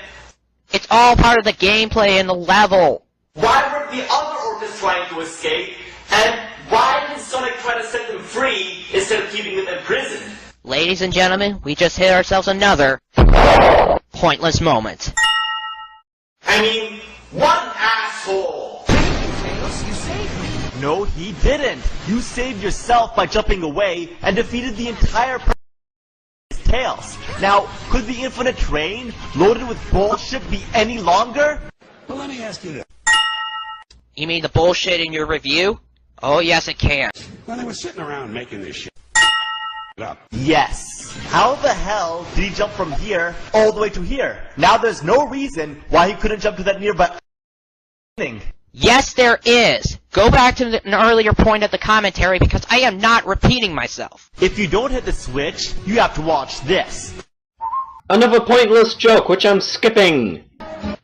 It's all part of the gameplay and the level. Why were the other orcas trying to escape? And why did Sonic try to set them free instead of keeping them imprisoned? Ladies and gentlemen, we just hit ourselves another pointless moment. I mean, what an asshole! Tails, you saved me. No, he didn't. You saved yourself by jumping away and defeated the entire Tails. Now, could the infinite train, loaded with bullshit, be any longer? Well, let me ask you this. You mean the bullshit in your review? Oh yes, it can. When I was sitting around making this shit up. Yes. How the hell did he jump from here all the way to here? Now there's no reason why he couldn't jump to that nearby thing. Yes, there is. Go back to an earlier point of the commentary because I am not repeating myself. If you don't hit the switch, you have to watch this. Another pointless joke, which I'm skipping.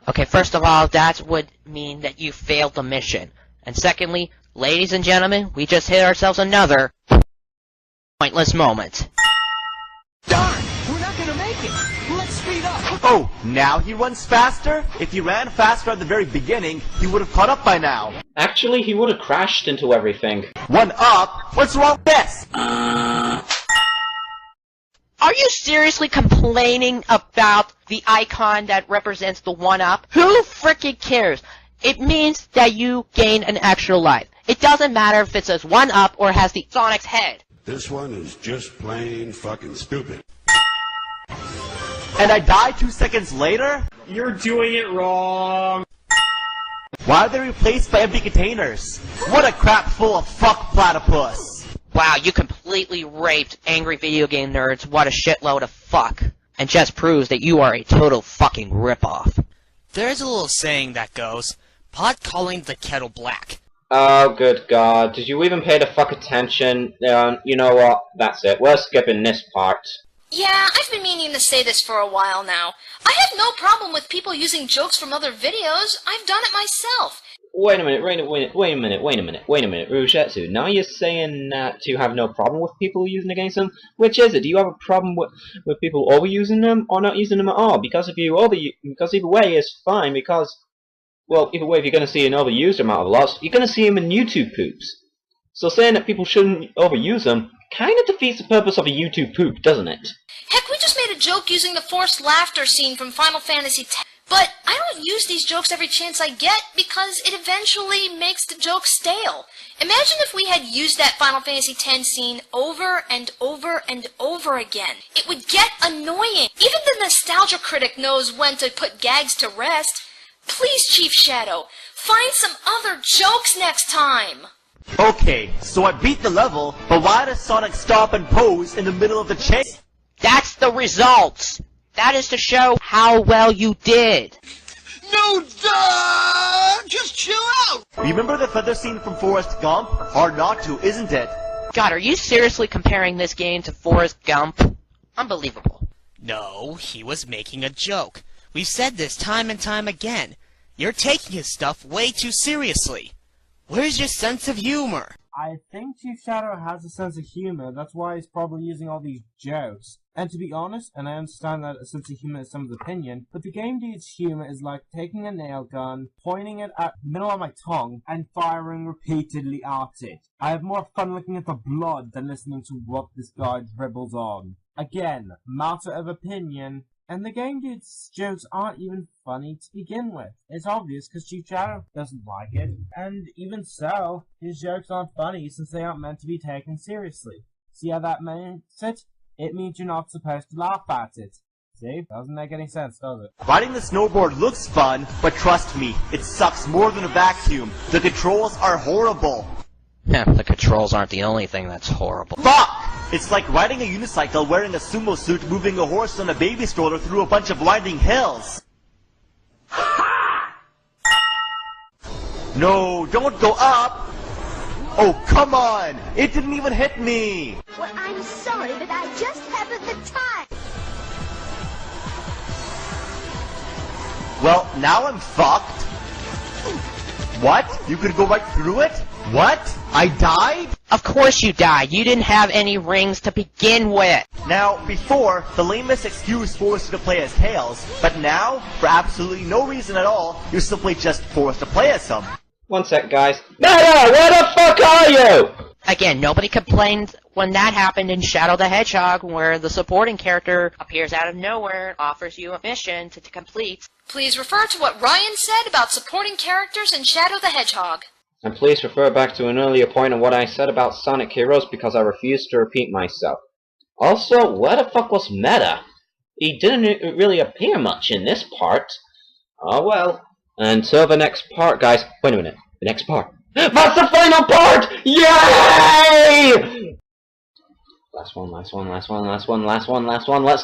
Okay, first of all, that would mean that you failed the mission. And secondly, ladies and gentlemen, we just hit ourselves another pointless moment. Darn, we're not gonna make it. Let's speed up. Oh, now he runs faster? If he ran faster at the very beginning, he would have caught up by now. Actually, he would have crashed into everything. One up? What's wrong with this? Are you seriously complaining about the icon that represents the 1-up? Who frickin' cares? It means that you gain an extra life. It doesn't matter if it says 1-up or has the Sonic's head. This one is just plain fucking stupid. And I die 2 seconds later? You're doing it wrong. Why are they replaced by empty containers? What a crap full of fuck platypus. Wow, you completely raped angry video game nerds. What a shitload of fuck. And just proves that you are a total fucking ripoff. There's a little saying that goes, pot calling the kettle black. Oh, good God. Did you even pay the fuck attention? You know what? That's it. We're skipping this part. Yeah, I've been meaning to say this for a while now. I have no problem with people using jokes from other videos. I've done it myself. Wait a minute, wait a minute, Rougetsu. Now you're saying that you have no problem with people using against them? Which is it? Do you have a problem with people overusing them or not using them at all? Because because either way is fine, because, well, either way, if you're going to see an overused amount of lots, you're going to see them in YouTube poops. So saying that people shouldn't overuse them kind of defeats the purpose of a YouTube poop, doesn't it? Heck, we just made a joke using the forced laughter scene from Final Fantasy X. But I don't use these jokes every chance I get because it eventually makes the joke stale. Imagine if we had used that Final Fantasy X scene over and over and over again. It would get annoying. Even the nostalgia critic knows when to put gags to rest. Please, Chief Shadow, find some other jokes next time. Okay, so I beat the level, but why does Sonic stop and pose in the middle of the chase? That's the results. That is to show how well you did. No, duh! Just chill out! Remember the feather scene from Forrest Gump? Hard not to, isn't it? God, are you seriously comparing this game to Forrest Gump? Unbelievable. No, he was making a joke. We've said this time and time again. You're taking his stuff way too seriously. Where's your sense of humor? I think Chief Shadow has a sense of humor, that's why he's probably using all these jokes. And to be honest, and I understand that a sense of humor is someone's opinion, but the game dude's humor is like taking a nail gun, pointing it at the middle of my tongue, and firing repeatedly at it. I have more fun looking at the blood than listening to what this guy dribbles on. Again, matter of opinion, and the game dude's jokes aren't even funny to begin with. It's obvious because Chief Shadow doesn't like it, and even so, his jokes aren't funny since they aren't meant to be taken seriously. See how that makes it? It means you're not supposed to laugh at it. See? Doesn't make any sense, does it? Riding the snowboard looks fun, but trust me, it sucks more than a vacuum. The controls are horrible. Yeah, the controls aren't the only thing that's horrible. Fuck! It's like riding a unicycle wearing a sumo suit moving a horse on a baby stroller through a bunch of winding hills. No, don't go up! Oh, come on! It didn't even hit me! Well, I'm sorry, but I just haven't the time. Well, now I'm fucked. What? You could go right through it? What? I died? Of course you died. You didn't have any rings to begin with. Now, before, the lamest excuse forced you to play as Tails, but now, for absolutely no reason at all, you're simply just forced to play as him. One sec, guys. Meta, where the fuck are you? Again, nobody complained when that happened in Shadow the Hedgehog, where the supporting character appears out of nowhere and offers you a mission to complete. Please refer to what Ryan said about supporting characters in Shadow the Hedgehog. And please refer back to an earlier point on what I said about Sonic Heroes because I refuse to repeat myself. Also, where the fuck was Meta? He didn't really appear much in this part. Oh well. Until the next part, guys. Wait a minute. The next part. That's the final part! Yay! Last one, let's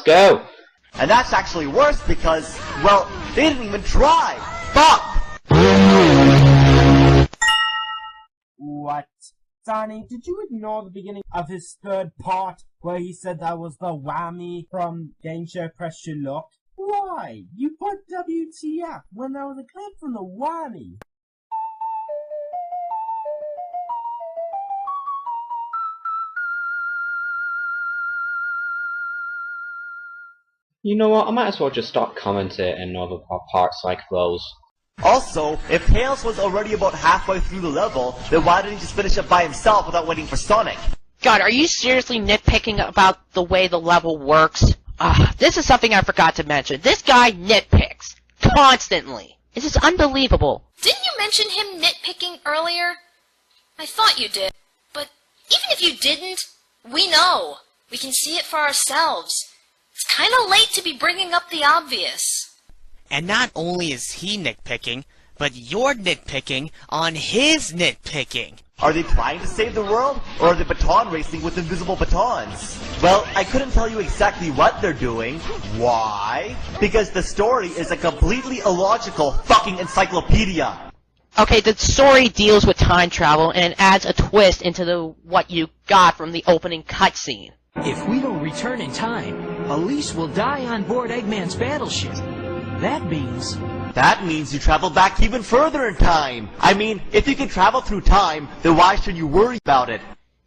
go! And that's actually worse because, well, they didn't even try! Fuck! What? Sonny, did you ignore the beginning of his third part, where he said that was the whammy from Game Show Press Your Luck? Why? You put WTF when there was a clip from the whammy. You know what, I might as well just stop commentating over parts like those. Also, if Tails was already about halfway through the level, then why didn't he just finish it by himself without waiting for Sonic? God, are you seriously nitpicking about the way the level works? This is something I forgot to mention. This guy nitpicks. Constantly. This is unbelievable. Didn't you mention him nitpicking earlier? I thought you did. But even if you didn't, we know. We can see it for ourselves. It's kinda late to be bringing up the obvious. And not only is he nitpicking, but you're nitpicking on his nitpicking. Are they trying to save the world, or are they baton racing with invisible batons? Well, I couldn't tell you exactly what they're doing. Why? Because the story is a completely illogical fucking encyclopedia. Okay, the story deals with time travel and adds a twist into what you got from the opening cutscene. If we don't return in time, Elise will die on board Eggman's battleship. That means you travel back even further in time. I mean, if you can travel through time, then why should you worry about it?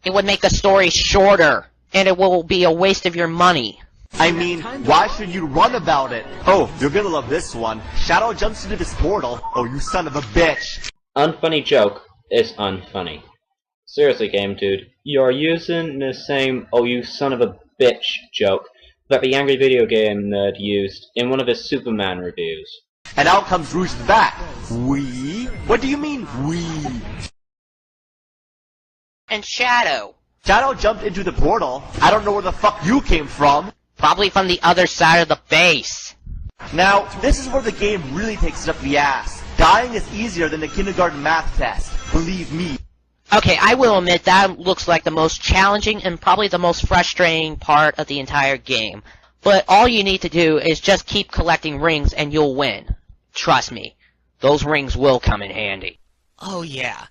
It would make the story shorter, and it will be a waste of your money. I mean, why should you run about it? Oh, you're gonna love this one. Shadow jumps into this portal. Oh, you son of a bitch. Unfunny joke is unfunny. Seriously, game dude, you're using the same "oh you son of a bitch" joke that the Angry Video Game Nerd used in one of his Superman reviews. And out comes Rouge the Bat. We? What do you mean, we? And Shadow. Shadow jumped into the portal. I don't know where the fuck you came from. Probably from the other side of the base. Now, this is where the game really takes it up the ass. Dying is easier than the kindergarten math test. Believe me. Okay, I will admit that looks like the most challenging and probably the most frustrating part of the entire game. But all you need to do is just keep collecting rings and you'll win. Trust me, those rings will come in handy. Oh yeah,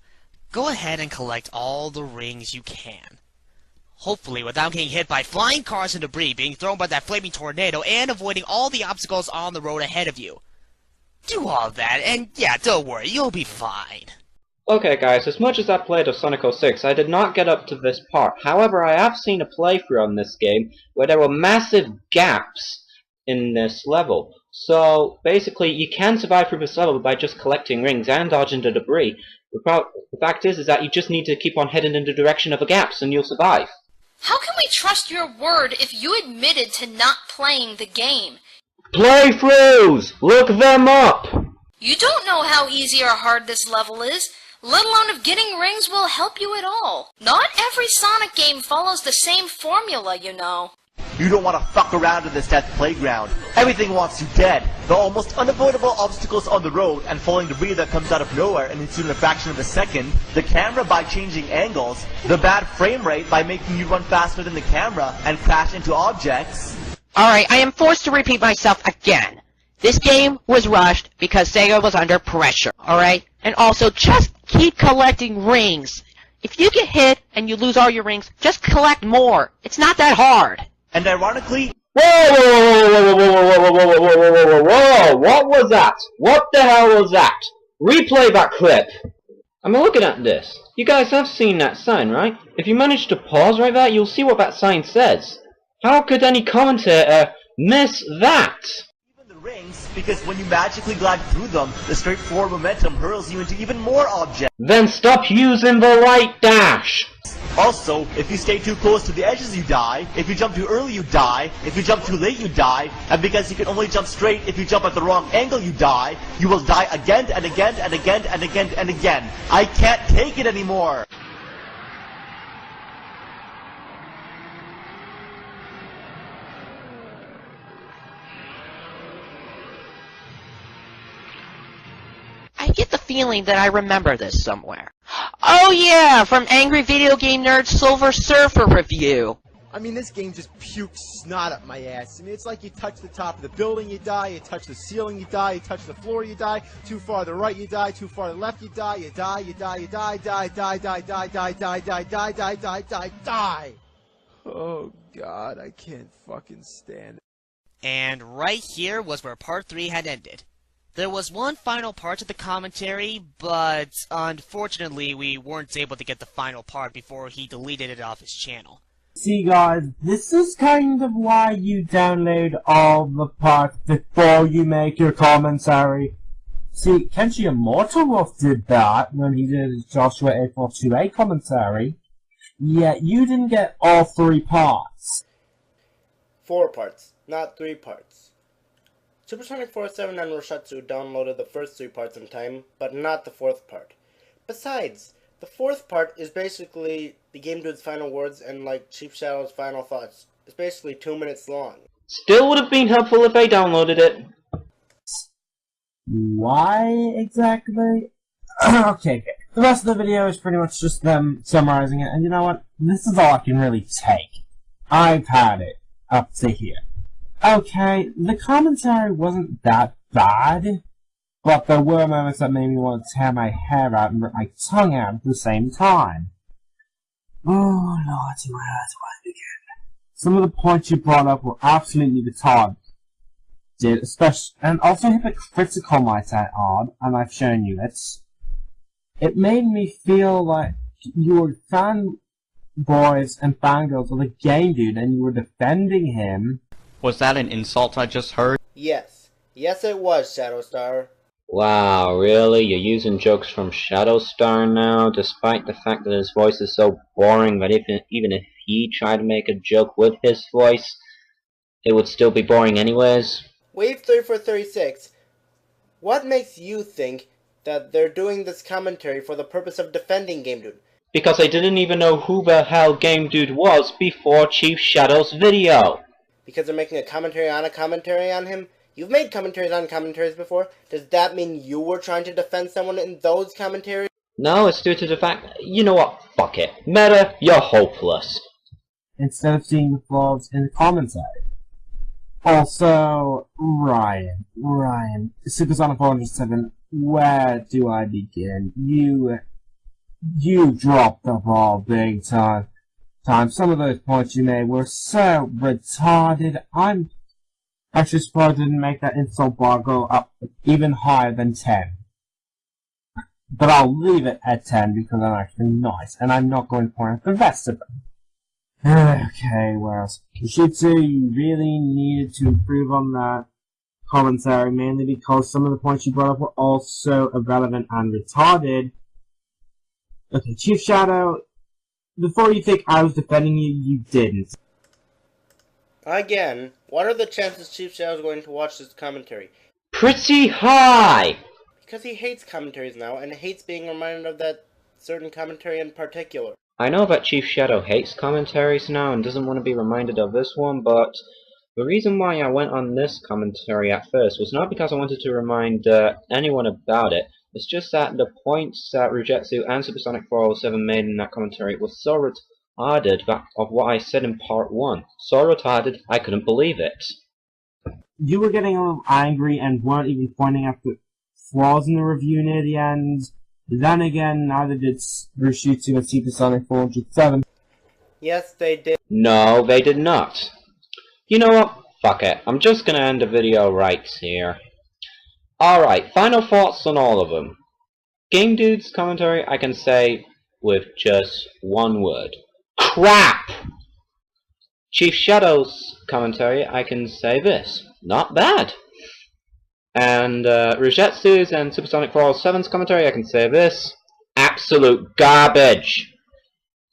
go ahead and collect all the rings you can. Hopefully without getting hit by flying cars and debris, being thrown by that flaming tornado, and avoiding all the obstacles on the road ahead of you. Do all that, and yeah, don't worry, you'll be fine. Okay guys, as much as I played of Sonic 06, I did not get up to this part. However, I have seen a playthrough on this game where there were massive gaps in this level. So, basically, you can survive through this level by just collecting rings and dodging the debris. The fact is that you just need to keep on heading in the direction of the gaps and you'll survive. How can we trust your word if you admitted to not playing the game? Playthroughs! Look them up! You don't know how easy or hard this level is, let alone if getting rings will help you at all. Not every Sonic game follows the same formula, you know. You don't want to fuck around in this death playground. Everything wants you dead. The almost unavoidable obstacles on the road and falling debris that comes out of nowhere and hits you in a fraction of a second, the camera by changing angles, the bad frame rate by making you run faster than the camera and crash into objects. Alright, I am forced to repeat myself again. This game was rushed because Sega was under pressure, alright? And also, just keep collecting rings. If you get hit and you lose all your rings, just collect more. It's not that hard. And ironically... Whoa! What was that? What the hell was that? Replay that clip! I'm looking at this. You guys have seen that sign, right? If you manage to pause right there, you'll see what that sign says. How could any commentator miss that? Even the rings, because when you magically glide through them, the straightforward momentum hurls you into even more objects. Then stop using the light dash! Also, if you stay too close to the edges, you die. If you jump too early, you die. If you jump too late, you die. And because you can only jump straight, if you jump at the wrong angle, you die. You will die again and again and again and again and again. I can't take it anymore. I get the feeling that I remember this somewhere. Oh yeah, from Angry Video Game Nerd's Silver Surfer review. I mean, this game just pukes snot up my ass. I mean, it's like you touch the top of the building, you die. You touch the ceiling, you die. You touch the floor, you die. Too far to the right, you die. Too far to the left, you die. You die, you die, you die, die, die, die, die, die, die, die, die, die, die, die, die. Oh, God, I can't fucking stand it. And right here was where part 3 had ended. There was one final part to the commentary, but unfortunately we weren't able to get the final part before he deleted it off his channel. See guys, this is kind of why you download all the parts before you make your commentary. See, Kenshi Immortal did that when he did his Joshua 842A commentary, yet you didn't get all 3 parts. 4 parts, not 3 parts. Supersonic407 and Roshatsu downloaded the first 3 parts in time, but not the 4th part. Besides, the 4th part is basically the Game Dude's final words and like Chief Shadow's final thoughts. It's basically 2 minutes long. Still would have been helpful if they downloaded it. Why exactly? Okay, the rest of the video is pretty much just them summarizing it, and you know what? This is all I can really take. I've had it up to here. Okay, the commentary wasn't that bad, but there were moments that made me want to tear my hair out and rip my tongue out at the same time. Oh lordy, where do I begin? Some of the points you brought up were absolutely retarded, especially, and also hypocritical, might I add, and I've shown you it. It made me feel like you were fanboys and fangirls of the Game Dude and you were defending him. Was that an insult I just heard? Yes. Yes it was, Shadowstar. Wow, really? You're using jokes from Shadowstar now, despite the fact that his voice is so boring that even if he tried to make a joke with his voice, it would still be boring anyways? Wave 3436, what makes you think that they're doing this commentary for the purpose of defending Game Dude? Because I didn't even know who the hell Game Dude was before Chief Shadow's video. Because they're making a commentary on him? You've made commentaries on commentaries before. Does that mean you were trying to defend someone in those commentaries? No, it's due to the fact... You know what? Fuck it. Meta, you're hopeless. Instead of seeing the flaws in the commentary. Also, Ryan, Supersonic407, where do I begin? You dropped the ball big time. Some of those points you made were so retarded. I'm actually surprised I didn't make that insult bar go up even higher than 10. But I'll leave it at 10 because I'm actually nice, and I'm not going to point out the rest of them. Okay, where else? Yoshitsu, you really needed to improve on that commentary, mainly because some of the points you brought up were also irrelevant and retarded. Okay, Chief Shadow, before you think I was defending you, you didn't. Again, what are the chances Chief Shadow is going to watch this commentary? Pretty high! Because he hates commentaries now, and hates being reminded of that certain commentary in particular. I know that Chief Shadow hates commentaries now and doesn't want to be reminded of this one, but the reason why I went on this commentary at first was not because I wanted to remind anyone about it. It's just that the points that Rujetsu and Supersonic407 made in that commentary were so retarded of what I said in part 1. So retarded, I couldn't believe it. You were getting a little angry and weren't even pointing out the flaws in the review near the end. Then again, neither did Rushitsu and Supersonic407. Yes, they did. No, they did not. You know what? Fuck it. I'm just gonna end the video right here. Alright, final thoughts on all of them. Game Dude's commentary I can say with just one word. Crap! Chief Shadow's commentary, I can say this. Not bad. And Rujetsu's and Supersonic407's commentary, I can say this. Absolute garbage.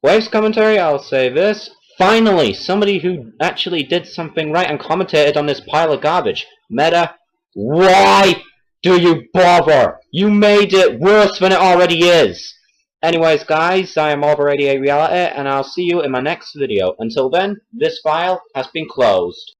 Wave's commentary, I'll say this. Finally, somebody who actually did something right and commentated on this pile of garbage. Meta, why do you bother? You made it worse than it already is. Anyways, guys, I am Olivr88r's, and I'll see you in my next video. Until then, this file has been closed.